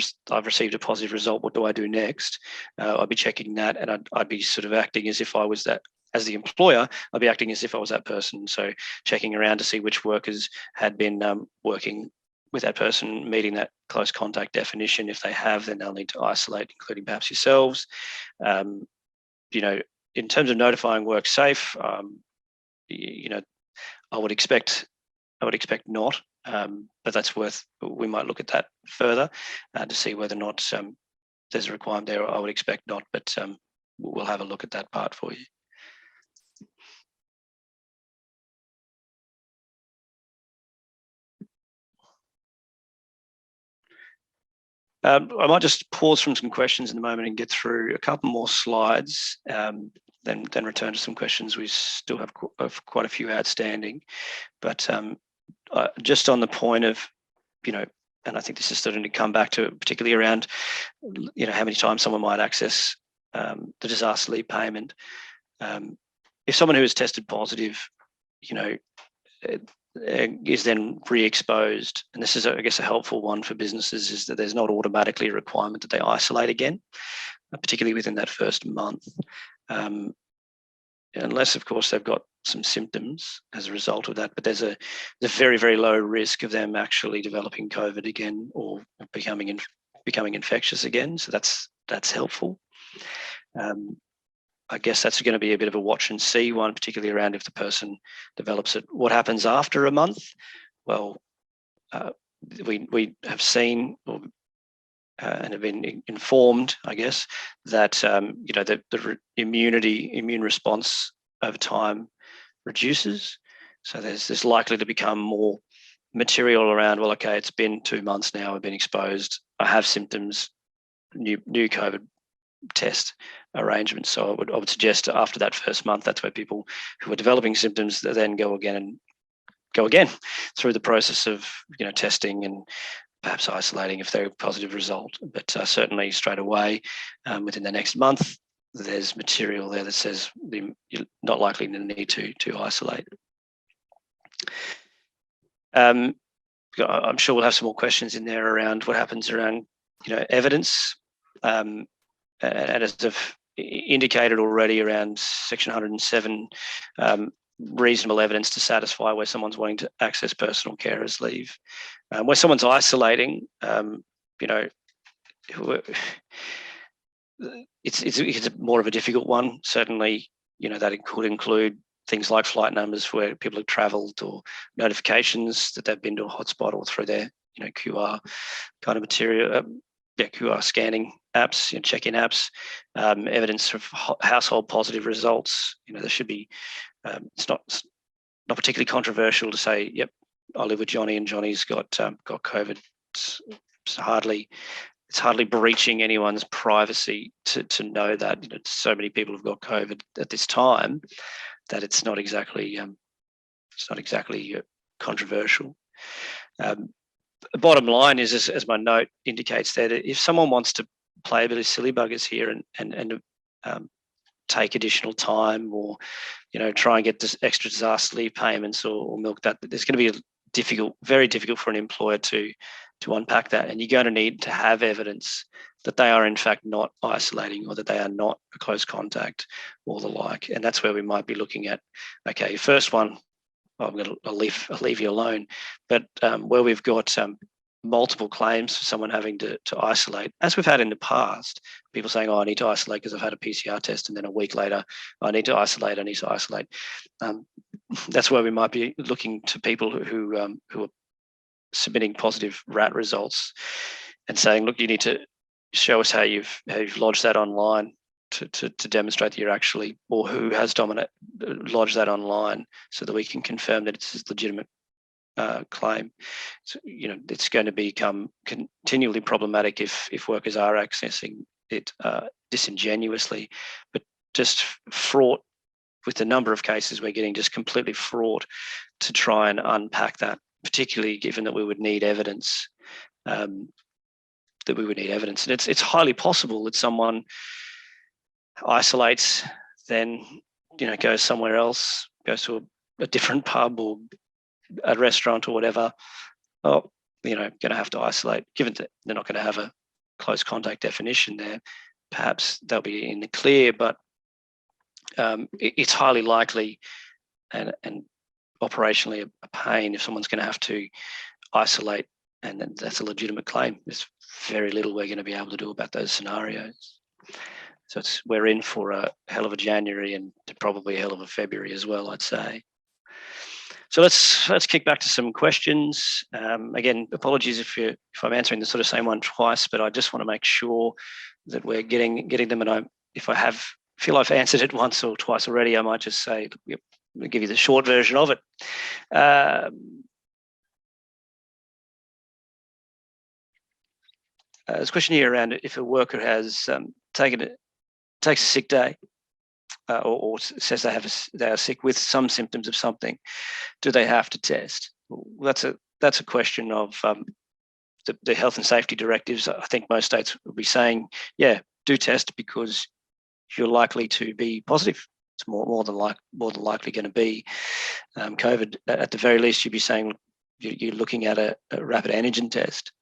received a positive result. What do I do next? I'd be checking that, and I'd be sort of acting as if I was that. As the employer, I'd be acting as if I was that person. So checking around to see which workers had been working with that person, meeting that close contact definition. If they have, then they'll need to isolate, including perhaps yourselves. In terms of notifying WorkSafe, I would expect not, but that's we might look at that further to see whether or not there's a requirement there. I would expect not, but we'll have a look at that part for you. I might just pause from some questions in a moment and get through a couple more slides, then return to some questions. We still have quite a few outstanding, but just on the point of, and I think this is starting to come back to it, particularly around, how many times someone might access the disaster leave payment. If someone who is tested positive, is then re-exposed, and this is, I guess, a helpful one for businesses, is that there's not automatically a requirement that they isolate again, particularly within that first month, unless, of course, they've got some symptoms as a result of that. But there's a very, very low risk of them actually developing COVID again or becoming infectious again. So that's helpful. I guess that's going to be a bit of a watch and see one, particularly around if the person develops it. What happens after a month? Well, we have seen and have been informed, I guess, that the immune response over time reduces. So there's likely to become more material around, well, okay, it's been 2 months now, I've been exposed, I have symptoms, new COVID test arrangements. So I would suggest after that first month, that's where people who are developing symptoms then go again through the process of testing and perhaps isolating if they're a positive result. But certainly straight away, within the next month, there's material there that says you're not likely to need to isolate. I'm sure we'll have some more questions in there around what happens around evidence. And as I've indicated already around Section 107, reasonable evidence to satisfy where someone's wanting to access personal carers leave. Where someone's isolating, it's more of a difficult one. Certainly, that could include things like flight numbers where people have travelled, or notifications that they've been to a hotspot, or through their QR kind of material. QR scanning apps, check-in apps, evidence of household positive results. There should be. It's not particularly controversial to say, "Yep, I live with Johnny, and Johnny's got COVID." It's hardly breaching anyone's privacy to know that so many people have got COVID at this time that it's not exactly controversial. Bottom line is, as my note indicates there, that if someone wants to play a bit of silly buggers here and take additional time, or try and get this extra disaster leave payments or milk that, there's going to be very difficult for an employer to unpack that, and you're going to need to have evidence that they are in fact not isolating, or that they are not a close contact, or the like. And that's where we might be looking at, okay, first one, I'll leave you alone. But where we've got multiple claims for someone having to isolate, as we've had in the past. People saying, "Oh, I need to isolate because I've had a PCR test," and then a week later, "I need to isolate. I need to isolate." That's where we might be looking to people who are submitting positive RAT results and saying, "Look, you need to show us how you've lodged that online to demonstrate that you're actually, or who has lodged that online, so that we can confirm that it's a legitimate claim." So, it's going to become continually problematic if workers are accessing it disingenuously, but just fraught with the number of cases we're getting, just completely fraught to try and unpack that, particularly given that we would need evidence. And it's highly possible that someone isolates, then goes somewhere else, goes to a different pub or a restaurant or whatever. Oh, going to have to isolate. Given that they're not going to have a close contact definition there, perhaps they'll be in the clear, but it's highly likely and operationally a pain if someone's going to have to isolate, and then that's a legitimate claim. There's very little we're going to be able to do about those scenarios. So we're in for a hell of a January and probably a hell of a February as well, I'd say. So let's kick back to some questions. Again, apologies if I'm answering the sort of same one twice, but I just want to make sure that we're getting them. And if I feel I've answered it once or twice already, I might just say, I'll give you the short version of it. There's a question here around if a worker has takes a sick day or says they are sick with some symptoms of something, do they have to test? Well, that's a question of the health and safety directives. I think most states will be saying, yeah, do test because you're likely to be positive. It's more than likely going to be COVID. At the very least, you'd be saying you're looking at a rapid antigen test.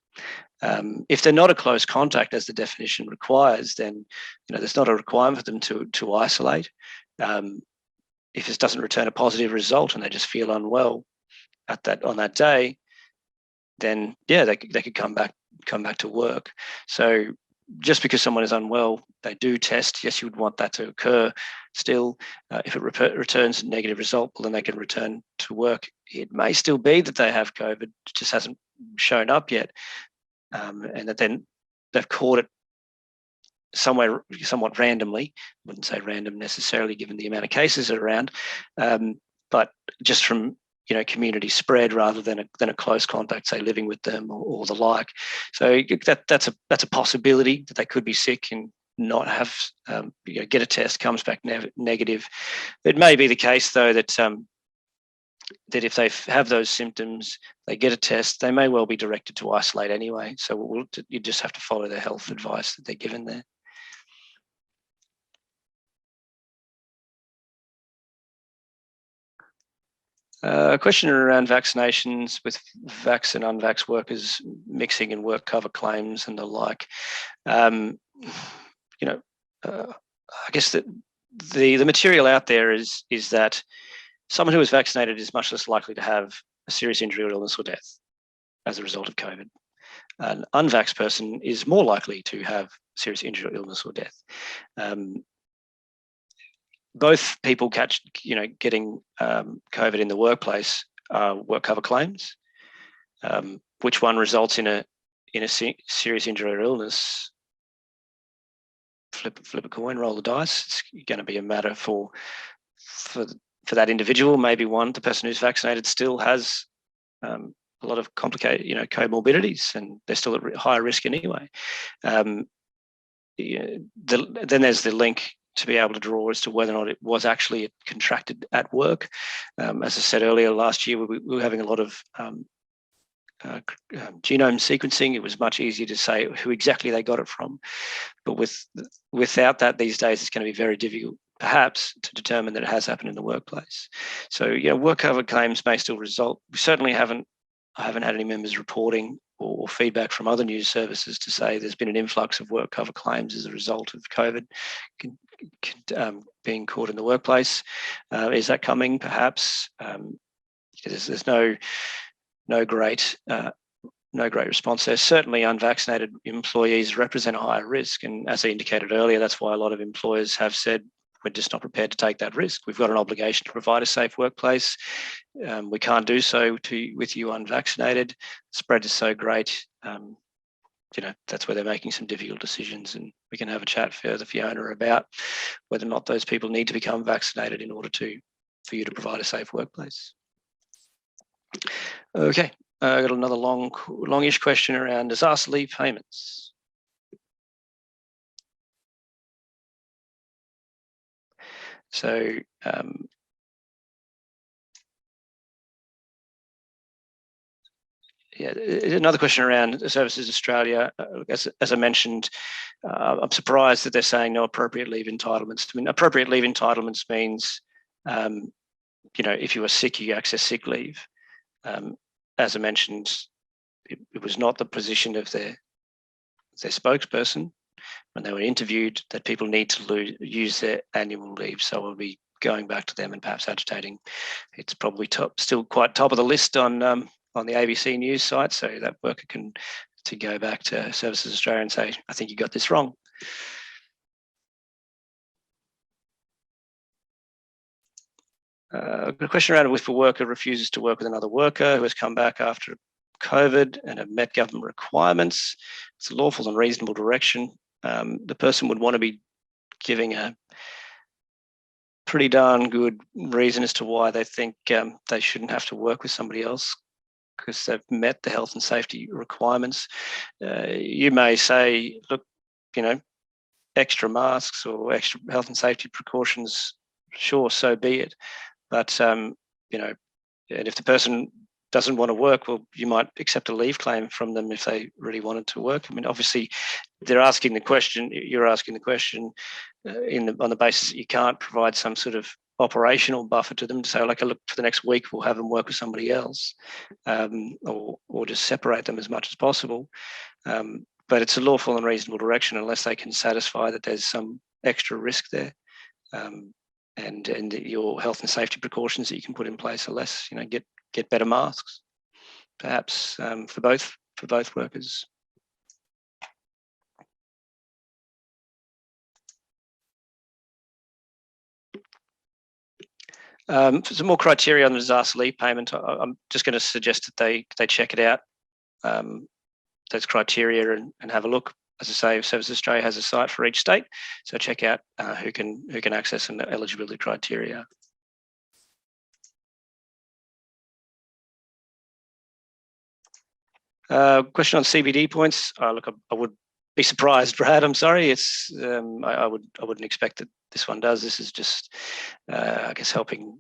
If they're not a close contact, as the definition requires, then there's not a requirement for them to isolate. If this doesn't return a positive result and they just feel unwell on that day, then yeah, they could come back to work. So just because someone is unwell, they do test. Yes, you would want that to occur still. If it returns a negative result, well, then they can return to work. It may still be that they have COVID, it just hasn't shown up yet. And that then they've caught it somewhere somewhat randomly. I wouldn't say random necessarily given the amount of cases around, but just from community spread rather than a close contact, say living with them or the like. So that's a possibility that they could be sick and not have get a test, comes back negative. It may be the case though that that if they have those symptoms, they get a test, they may well be directed to isolate anyway. So you just have to follow the health advice that they're given there. A question around vaccinations with vax and unvax workers mixing in work cover claims and the like. I guess that the material out there is that someone who is vaccinated is much less likely to have a serious injury or illness or death as a result of COVID. An unvaxxed person is more likely to have serious injury or illness or death. Both people getting COVID in the workplace work cover claims. Which one results in a serious injury or illness? Flip a coin, roll the dice. It's going to be a matter for that individual. Maybe the person who's vaccinated still has a lot of complicated, comorbidities, and they're still at higher risk anyway. Then there's the link to be able to draw as to whether or not it was actually contracted at work. As I said earlier, last year we were having a lot of genome sequencing. It was much easier to say who exactly they got it from. But without that, these days it's going to be very difficult, perhaps, to determine that it has happened in the workplace. So, work cover claims may still result. We certainly I haven't had any members reporting or feedback from other news services to say there's been an influx of work cover claims as a result of COVID being caught in the workplace. Is that coming? Perhaps. There's no great no great response there. Certainly unvaccinated employees represent a higher risk. And as I indicated earlier, that's why a lot of employers have said, we're just not prepared to take that risk. We've got an obligation to provide a safe workplace. We can't do so with you unvaccinated. The spread is so great. That's where they're making some difficult decisions, and we can have a chat further, Fiona, about whether or not those people need to become vaccinated in order for you to provide a safe workplace. Okay, I've got another longish question around disaster leave payments. So yeah, another question around Services Australia. As I mentioned, I'm surprised that they're saying no appropriate leave entitlements. I mean, appropriate leave entitlements means, if you are sick, you access sick leave. As I mentioned, it was not the position of their spokesperson when they were interviewed that people need to use their annual leave. So we'll be going back to them and perhaps agitating. It's probably still quite top of the list on the ABC News site, so that worker can go back to Services Australia and say, I think you got this wrong. A question around if a worker refuses to work with another worker who has come back after COVID and have met government requirements. It's a lawful and reasonable direction. The person would want to be giving a pretty darn good reason as to why they think they shouldn't have to work with somebody else because they've met the health and safety requirements. You may say, look, extra masks or extra health and safety precautions, sure, so be it. But, and if the person doesn't want to work, well, you might accept a leave claim from them if they really wanted to work. I mean, obviously, you're asking the question on the basis that you can't provide some sort of operational buffer to them to say, like, look, for the next week, we'll have them work with somebody else, or just separate them as much as possible. But it's a lawful and reasonable direction unless they can satisfy that there's some extra risk there. And your health and safety precautions that you can put in place are less, get better masks, perhaps, for both workers. For some more criteria on the disaster leave payment, I'm just going to suggest that they check it out, those criteria, and have a look. As I say, Services Australia has a site for each state, so check out who can access an eligibility criteria. Question on CBD points. Look, I would be surprised, Brad. I'm sorry. It's I wouldn't expect that this one does. This is just, I guess, helping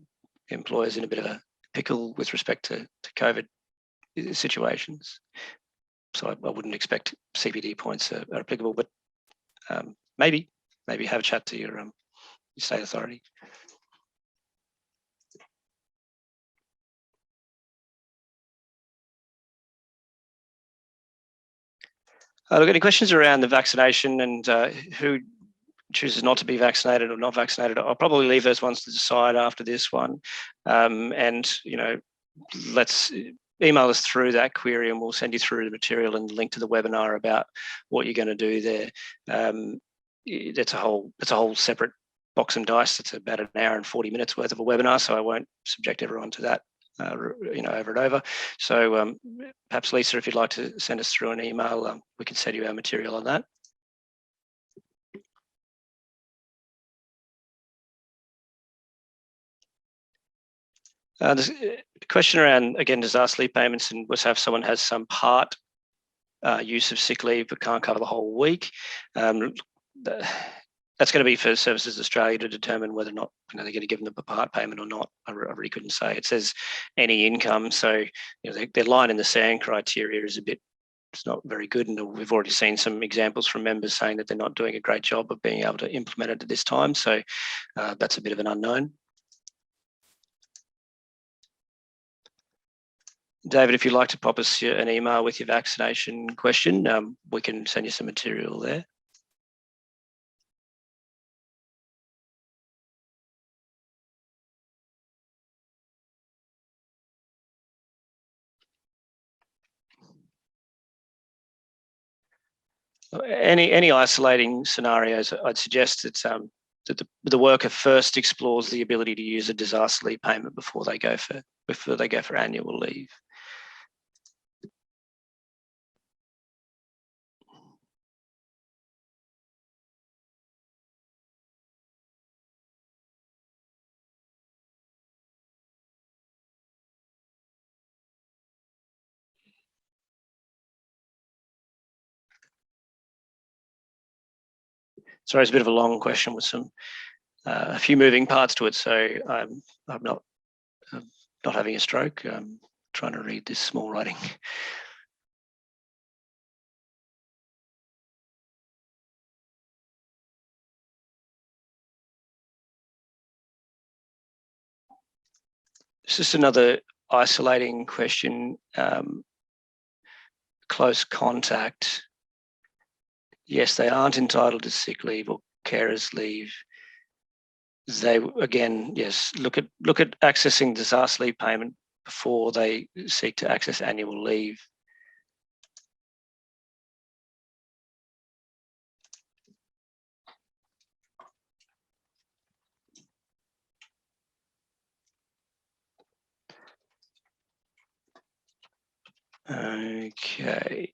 employers in a bit of a pickle with respect to COVID situations. So I wouldn't expect CBD points are applicable, but maybe have a chat to your state authority. Look, any questions around the vaccination and who chooses not to be vaccinated or not vaccinated? I'll probably leave those ones to decide after this one. And, let's email us through that query and we'll send you through the material and the link to the webinar about what you're going to do there. It's a whole separate box and dice. It's about an hour and 40 minutes worth of a webinar, so I won't subject everyone to that. Over and over. So perhaps Lisa, if you'd like to send us through an email, we can send you our material on that. There's a question around, again, disaster leave payments, and was have someone has some part use of sick leave but can't cover the whole week. That's going to be for Services Australia to determine whether or not they're going to give them a part payment or not. I really couldn't say. It says any income, so their line in the sand criteria is it's not very good, and we've already seen some examples from members saying that they're not doing a great job of being able to implement it at this time. So that's a bit of an unknown. David, if you'd like to pop us an email with your vaccination question, we can send you some material there. Any isolating scenarios, I'd suggest that that the worker first explores the ability to use a disaster leave payment before they go for annual leave. Sorry, it's a bit of a long question with some a few moving parts to it, so I'm not having a stroke. I'm trying to read this small writing. It's just another isolating question. Close contact. Yes, they aren't entitled to sick leave or carers leave. They, again, yes, look at accessing disaster leave payment before they seek to access annual leave. Okay.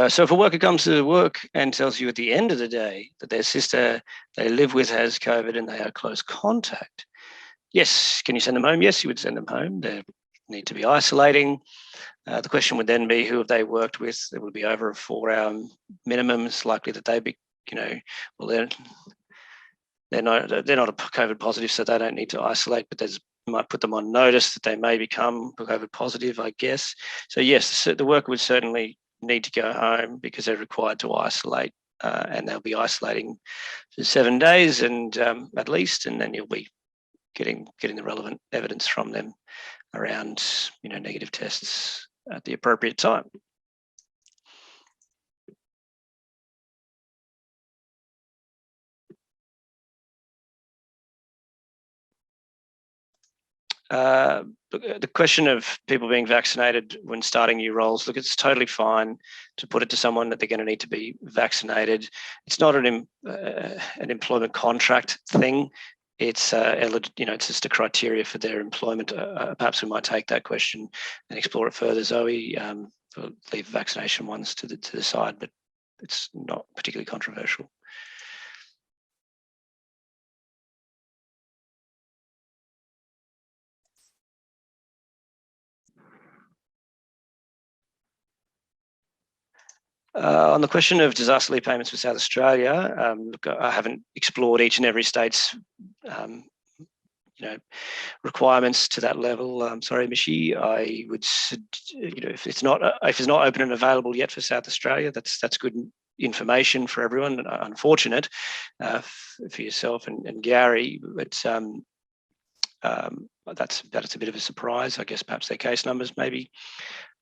So if a worker comes to work and tells you at the end of the day that their sister they live with has COVID and they are close contact, yes, can you send them home? Yes, you would send them home. They need to be isolating. The question would then be, who have they worked with? It would be over a 4-hour minimum. It's likely that they'd be, well, they're not a COVID positive, so they don't need to isolate, but there's might put them on notice that they may become COVID positive, I guess. So yes, the worker would certainly need to go home because they're required to isolate, and they'll be isolating for 7 days and at least, and then you'll be getting the relevant evidence from them around negative tests at the appropriate time. The question of people being vaccinated when starting new roles, look, it's totally fine to put it to someone that they're going to need to be vaccinated. It's not an employment contract thing. It's it's just a criteria for their employment. Perhaps we might take that question and explore it further, Zoe. Leave vaccination ones to the side, but it's not particularly controversial. On the question of disaster leave payments for South Australia, look, I haven't explored each and every state's requirements to that level. Sorry, Mishi. I would, if it's not open and available yet for South Australia, that's good information for everyone. Unfortunate for yourself and Gary, but that's a bit of a surprise. I guess perhaps their case numbers maybe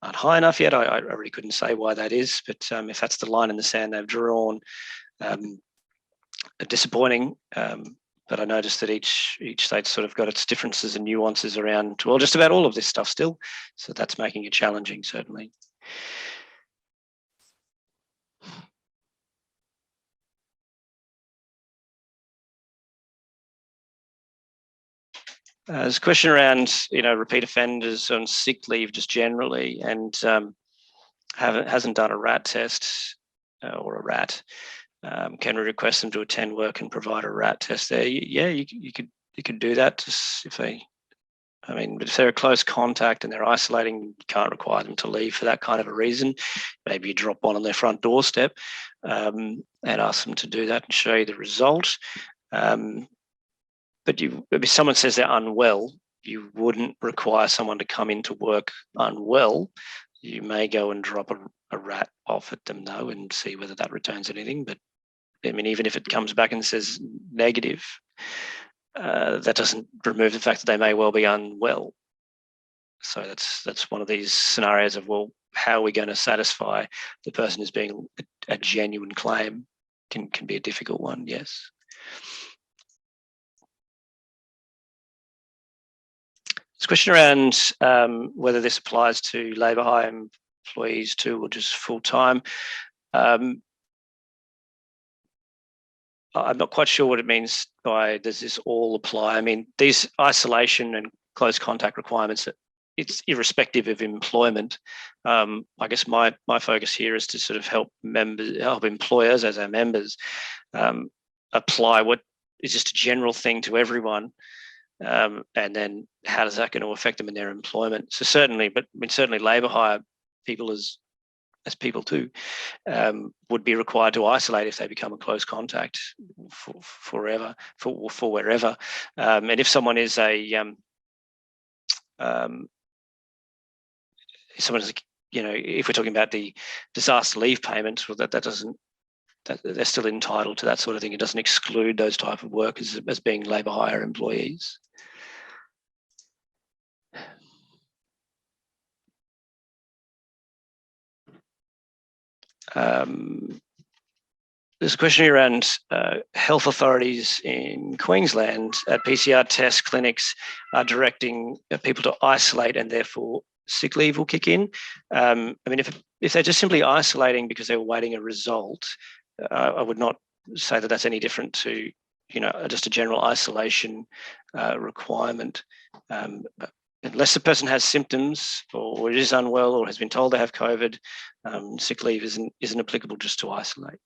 aren't high enough yet. I really couldn't say why that is, but if that's the line in the sand they've drawn, disappointing. But I noticed that each state's sort of got its differences and nuances around, well, just about all of this stuff still. So that's making it challenging, certainly. There's a question around, repeat offenders on sick leave just generally, and hasn't done a RAT test or a RAT. Can we request them to attend work and provide a RAT test there? Yeah, you could do that if they're a close contact and they're isolating, you can't require them to leave for that kind of a reason. Maybe you drop one on their front doorstep and ask them to do that and show you the result. But if someone says they're unwell, you wouldn't require someone to come into work unwell. You may go and drop a RAT off at them though and see whether that returns anything. But even if it comes back and says negative, that doesn't remove the fact that they may well be unwell. So that's one of these scenarios of, well, how are we going to satisfy the person as being a genuine claim can be a difficult one, yes. a question around whether this applies to labour hire employees too, or just full-time. I'm not quite sure what it means by does this all apply. I mean, these isolation and close contact requirements, it's irrespective of employment. I guess my focus here is to sort of help employers as our members apply what is just a general thing to everyone. And then how does that going to affect them in their employment? So certainly, but I mean, certainly labour hire people as people too would be required to isolate if they become a close contact for wherever. And if someone is if we're talking about the disaster leave payments, well, that doesn't, that they're still entitled to that sort of thing. It doesn't exclude those type of workers as being labour hire employees. There's a question around health authorities in Queensland at PCR test clinics are directing people to isolate, and therefore sick leave will kick in. I mean, if they're just simply isolating because they're waiting a result, I would not say that that's any different to, just a general isolation requirement. Unless the person has symptoms or is unwell or has been told they have COVID, sick leave isn't applicable just to isolate.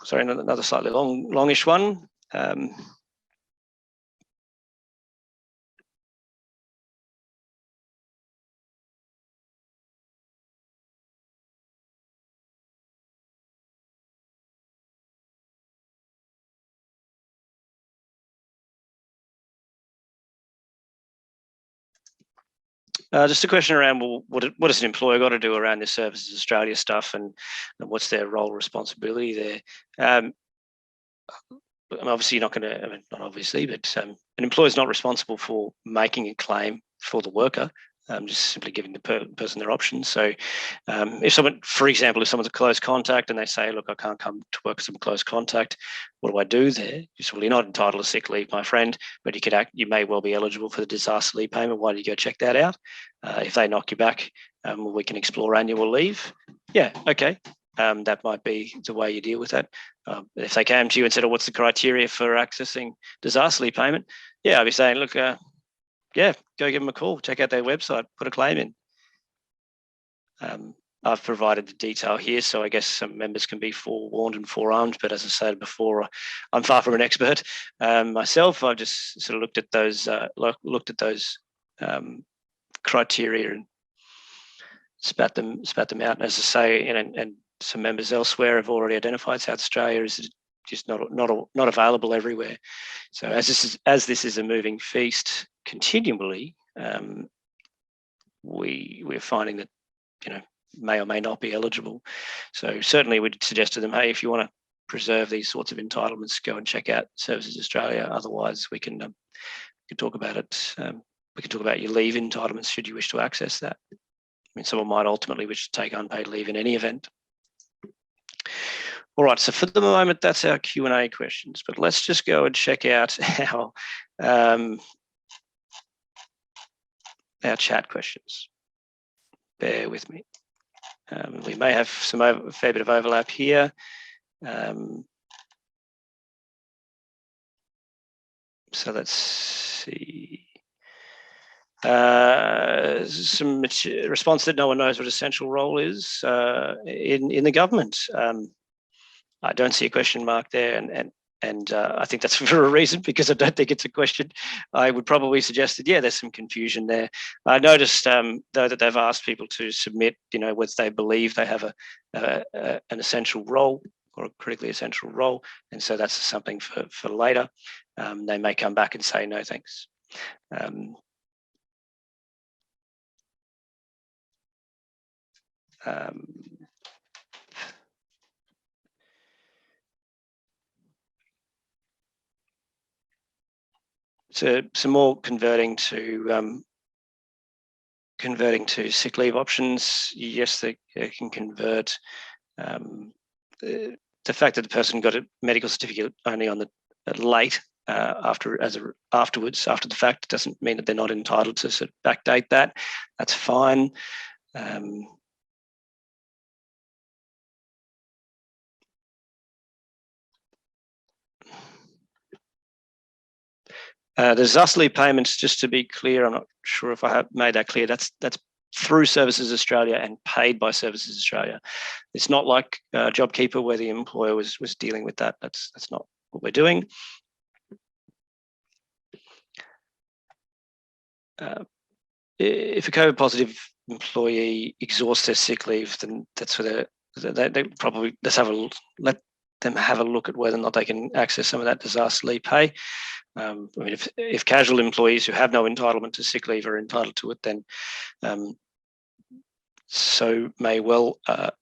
Sorry, another slightly longish one. Just a question around, well, what does an employer got to do around this Services Australia stuff, and what's their role responsibility there? Obviously, you're not going to, not obviously, but an employer is not responsible for making a claim for the worker, just simply giving the person their options. So if someone, for example, if someone's a close contact and they say, look, I can't come to work as a close contact, what do I do there? You say, well, you're not entitled to sick leave, my friend, but you may well be eligible for the disaster leave payment. Why don't you go check that out? If they knock you back, we can explore annual leave. Yeah, okay. That might be the way you deal with that. If they came to you and said, oh, what's the criteria for accessing disaster leave payment? Yeah, I'd be saying, look, yeah, go give them a call, check out their website, put a claim in. I've provided the detail here, so I guess some members can be forewarned and forearmed, but as I said before, I'm far from an expert myself. I've just sort of looked at those criteria and spat them out. And as I say, and some members elsewhere have already identified South Australia is just not available everywhere. So as this is a moving feast continually, we're finding that may or may not be eligible. So certainly we'd suggest to them, hey, if you want to preserve these sorts of entitlements, go and check out Services Australia. Otherwise, we can talk about it. We can talk about your leave entitlements should you wish to access that. I mean, someone might ultimately wish to take unpaid leave in any event. All right, so for the moment, that's our Q&A questions, but let's just go and check out our chat questions. Bear with me. We may have a fair bit of overlap here. So let's see. Some response that no one knows what essential role is in the government. I don't see a question mark there, and I think that's for a reason, because I don't think it's a question. I would probably suggest that, yeah, there's some confusion there. I noticed, though, that they've asked people to submit, whether they believe they have an essential role or a critically essential role, and so that's something for later. They may come back and say, no, thanks. So some more converting to sick leave options. Yes, they can convert. The fact that the person got a medical certificate only on the late afterwards, after the fact. It doesn't mean that they're not entitled to sort of backdate that. That's fine. The ZUS leave payments, just to be clear, I'm not sure if I have made that clear. That's through Services Australia and paid by Services Australia. It's not like JobKeeper where the employer was dealing with that. That's not what we're doing. If a COVID positive employee exhausts their sick leave, then that's where they probably let them have a look at whether or not they can access some of that disaster leave pay. I mean, if casual employees who have no entitlement to sick leave are entitled to it, then so may well a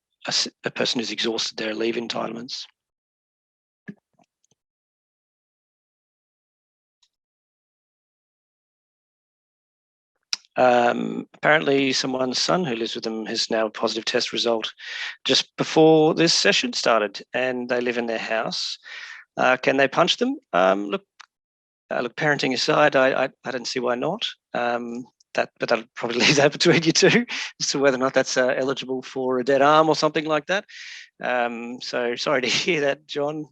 person who's exhausted their leave entitlements. Apparently someone's son who lives with them has now a positive test result just before this session started, and they live in their house. Can they punch them? Look, parenting aside, I don't see why not. But I'll probably leave that between you two as to whether or not that's eligible for a dead arm or something like that. So sorry to hear that, John.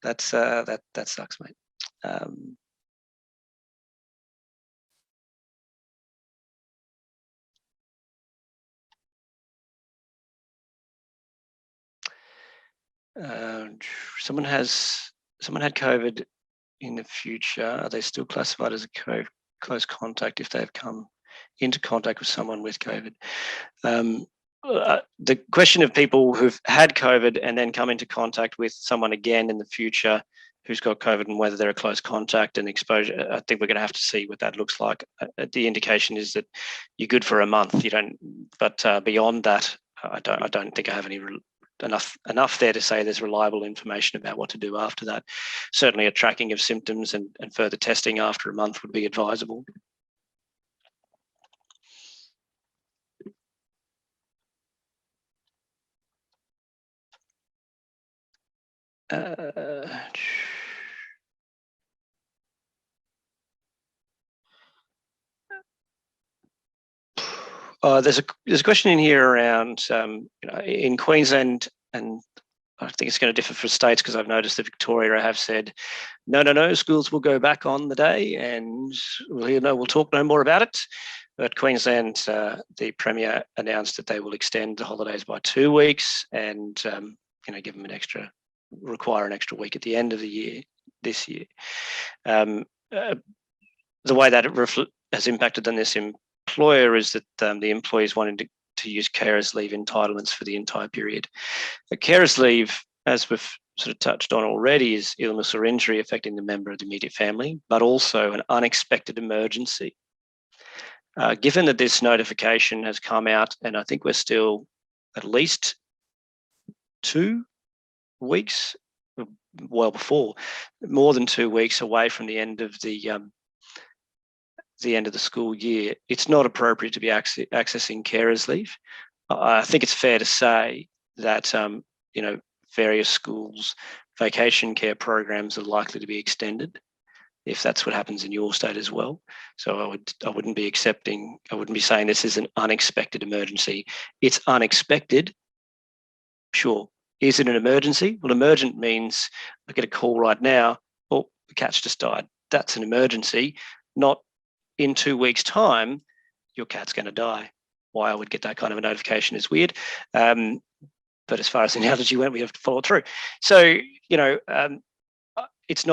That sucks, mate. someone had COVID in the future. Are they still classified as a close contact if they've come into contact with someone with COVID? The question of people who've had COVID and then come into contact with someone again in the future who's got COVID and whether they're a close contact and exposure, I think we're going to have to see what that looks like. The indication is that you're good for a month. You don't, but beyond that, I don't think I have any enough there to say there's reliable information about what to do after that. Certainly a tracking of symptoms and further testing after a month would be advisable. There's a question in here around in Queensland, and I think it's going to differ for states because I've noticed that Victoria have said no, schools will go back on the day, and we'll talk no more about it. But Queensland, the Premier announced that they will extend the holidays by 2 weeks and give them require an extra week at the end of the year this year. The way that it has impacted on this employer is that the employees wanting to use carers leave entitlements for the entire period. The carers leave, as we've sort of touched on already, is illness or injury affecting the member of the immediate family, but also an unexpected emergency. Given that this notification has come out, and I think we're still at least 2 weeks, well before, more than 2 weeks away from the end of the school year, it's not appropriate to be accessing carers leave. I think it's fair to say that various schools' vacation care programs are likely to be extended if that's what happens in your state as well. So I wouldn't be saying this is an unexpected emergency. It's unexpected, sure. Is it an emergency? Well, emergent means I get a call right now, oh, the cat's just died. That's an emergency, not in 2 weeks' time, your cat's going to die. Why I would get that kind of a notification is weird. But as far as the analogy went, we have to follow through. So, it's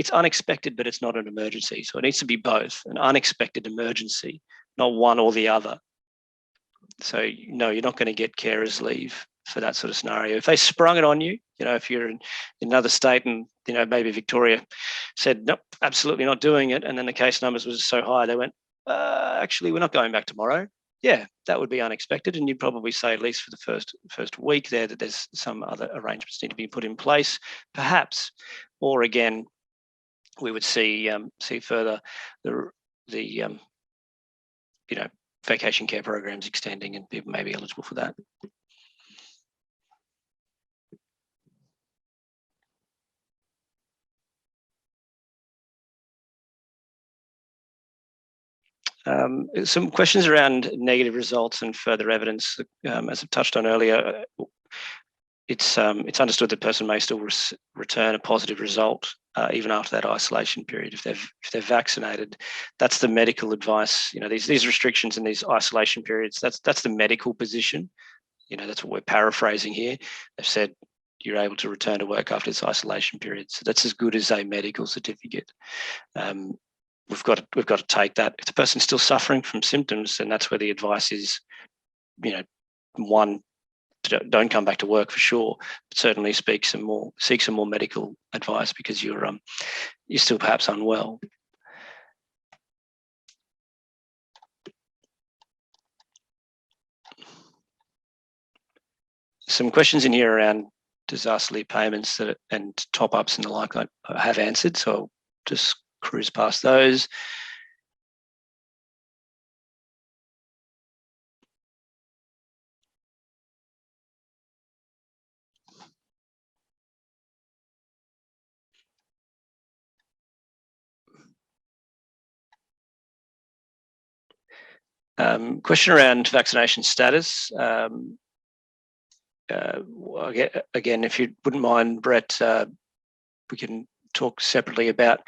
unexpected, but it's not an emergency. So it needs to be both, an unexpected emergency, not one or the other. So, no, you're not going to get carers leave for that sort of scenario. If they sprung it on you, if you're in another state and, maybe Victoria said, nope, absolutely not doing it. And then the case numbers was so high, they went, actually, we're not going back tomorrow. Yeah, that would be unexpected. And you'd probably say, at least for the first week there, that there's some other arrangements need to be put in place, perhaps. Or again, we would see further the vacation care programs extending and people may be eligible for that. Some questions around negative results and further evidence. As I touched on earlier, it's understood the person may still return a positive result even after that isolation period if they're vaccinated. That's the medical advice. You know, these restrictions and these isolation periods. That's the medical position. You know, that's what we're paraphrasing here. They've said you're able to return to work after this isolation period. So that's as good as a medical certificate. We've got to take that. If the person's still suffering from symptoms, then that's where the advice is, you know, one, don't come back to work for sure, but certainly seek some more medical advice because you're still perhaps unwell. Some questions in here around disaster leave payments and top-ups and the like I have answered, so I'll just cruise past those. Question around vaccination status. Again, if you wouldn't mind, Brett, we can talk separately about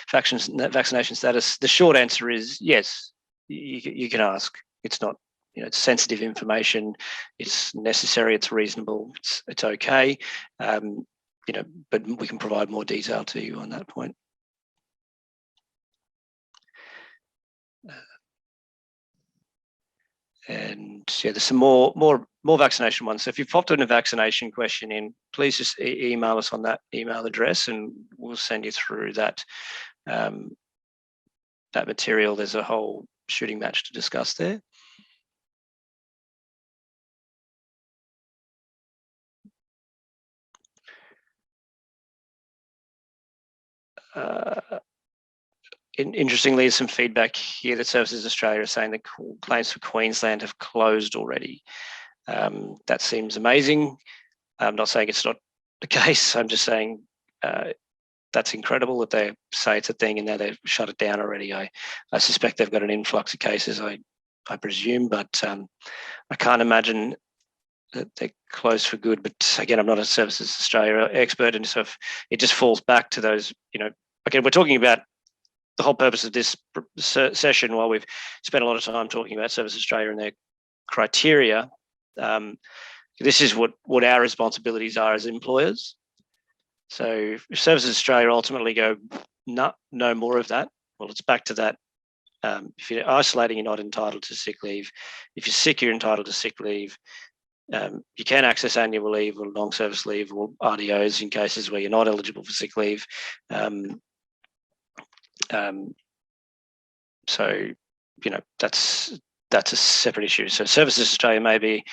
vaccination status. The short answer is yes, you can ask. It's not, you know, it's sensitive information. It's necessary. It's reasonable. It's okay. You know, but we can provide more detail to you on that point. And yeah, there's some more vaccination ones. So if you've popped in a vaccination question in, please just email us on that email address, and we'll send you through that that material. There's a whole shooting match to discuss there. Interestingly, there's some feedback here that Services Australia is saying that claims for Queensland have closed already. That seems amazing. I'm not saying it's not the case. I'm just saying that's incredible that they say it's a thing and now they've shut it down already. I suspect they've got an influx of cases, I presume, but I can't imagine that they're closed for good. But again, I'm not a Services Australia expert, and so it just falls back to those, you know, again, we're talking about the whole purpose of this session, while we've spent a lot of time talking about Services Australia and their criteria, this is what our responsibilities are as employers. So if Services Australia ultimately go, no more of that, well, it's back to that. If you're isolating, you're not entitled to sick leave. If you're sick, you're entitled to sick leave. You can access annual leave or long service leave or RDOs in cases where you're not eligible for sick leave. So, you know, that's a separate issue. So Services Australia may be,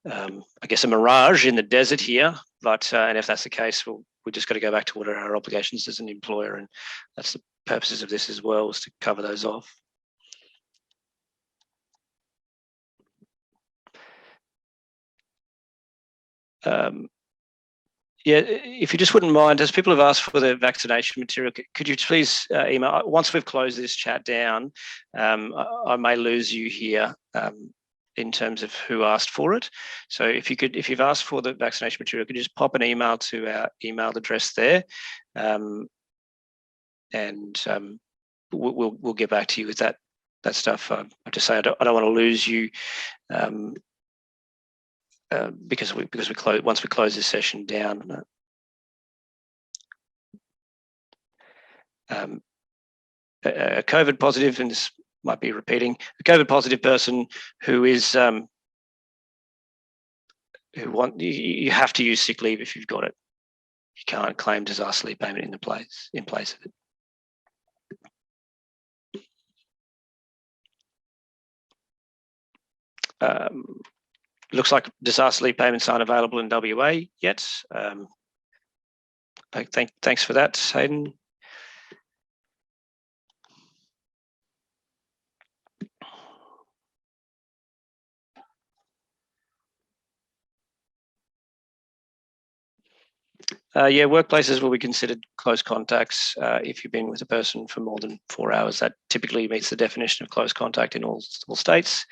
I guess, a mirage in the desert here, but and if that's the case, we just got to go back to what are our obligations as an employer, and that's the purposes of this as well, is to cover those off. Yeah, if you just wouldn't mind, as people have asked for the vaccination material, could you please email, once we've closed this chat down, I may lose you here in terms of who asked for it. So if you've asked for the vaccination material, could you just pop an email to our email address there, and we'll get back to you with that stuff. I just say I don't want to lose you. Because we close, once we close this session down. A COVID positive, and this might be repeating, a COVID positive person who is you have to use sick leave if you've got it. You can't claim disaster leave payment in place of it. Looks like disaster leave payments aren't available in WA yet. Thanks for that, Hayden. Yeah, workplaces will be considered close contacts if you've been with a person for more than 4 hours. That typically meets the definition of close contact in all states.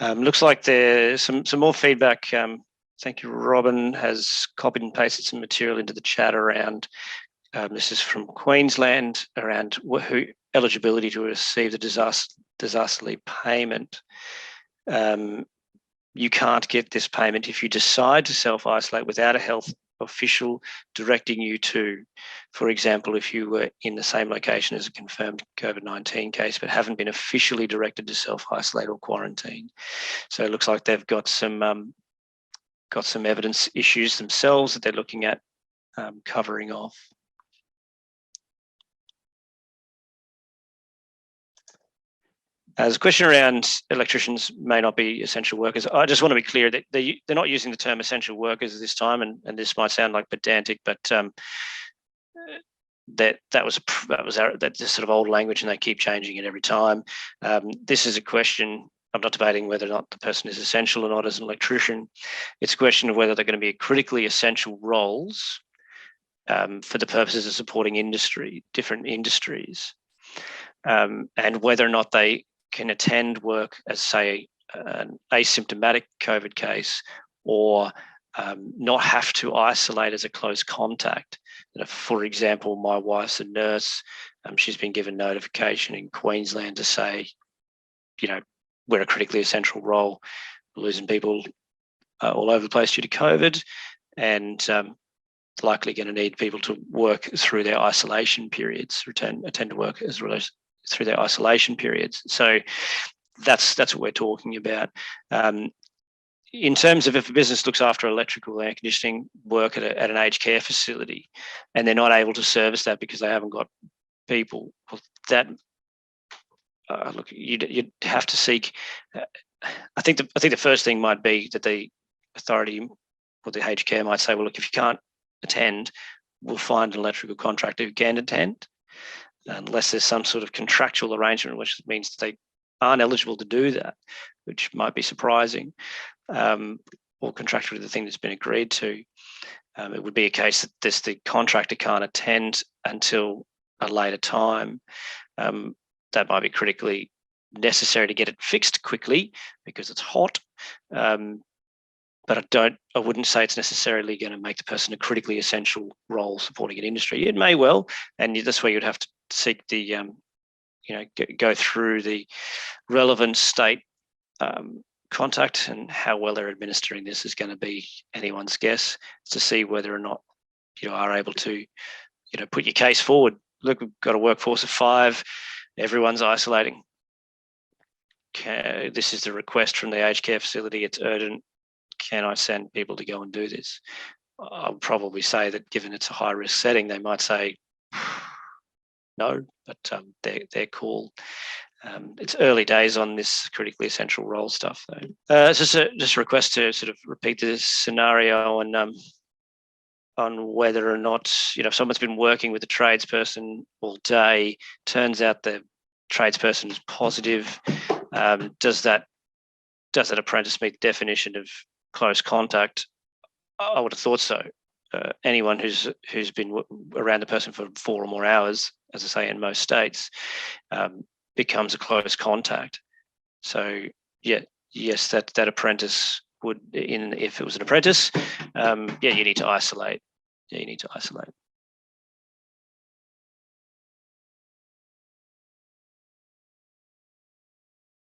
Looks like there's some more feedback. Thank you. Robin has copied and pasted some material into the chat around, this is from Queensland, around who eligibility to receive the disaster leave payment. You can't get this payment if you decide to self-isolate without a health official directing you to. For example, if you were in the same location as a confirmed COVID-19 case but haven't been officially directed to self-isolate or quarantine. So it looks like they've got some evidence issues themselves that they're looking at covering off. There's a question around electricians may not be essential workers. I just want to be clear that they're not using the term essential workers this time, and this might sound like pedantic, but that's sort of old language, and they keep changing it every time. This is a question. I'm not debating whether or not the person is essential or not as an electrician. It's a question of whether they're going to be critically essential roles for the purposes of supporting different industries, and whether or not they can attend work as, say, an asymptomatic COVID case, or not have to isolate as a close contact. For example, my wife's a nurse. She's been given notification in Queensland to say, we're a critically essential role, we're losing people all over the place due to COVID, and likely going to need people to work through their isolation periods, attend to work as well as through their isolation periods. So that's what we're talking about. In terms of if a business looks after electrical air conditioning work at an aged care facility and they're not able to service that because they haven't got people, well, that look, you'd have to seek. I think the first thing might be that the authority or the aged care might say, well, look, if you can't attend, we'll find an electrical contractor who can attend, unless there's some sort of contractual arrangement, which means that they aren't eligible to do that, which might be surprising, or contractually the thing that's been agreed to. It would be a case that the contractor can't attend until a later time. That might be critically necessary to get it fixed quickly because it's hot. But I wouldn't say it's necessarily going to make the person a critically essential role supporting an industry. It may well, and that's where you'd have to seek the, go through the relevant state contact, and how well they're administering this is going to be anyone's guess to see whether or not you are able to, put your case forward. Look, we've got a workforce of 5, everyone's isolating. This is the request from the aged care facility. It's urgent. Can I send people to go and do this? I'll probably say that given it's a high risk setting, they might say no, but their call. It's early days on this critically essential role stuff, though. It's just a request to sort of repeat this scenario on whether or not, if someone's been working with a tradesperson all day, turns out the tradesperson is positive, does that apprentice meet the definition of close contact? I would have thought so. Anyone who's been around the person for 4 or more hours, as I say, in most states, becomes a close contact. So yes, that apprentice would, if it was an apprentice, you need to isolate. Yeah, you need to isolate.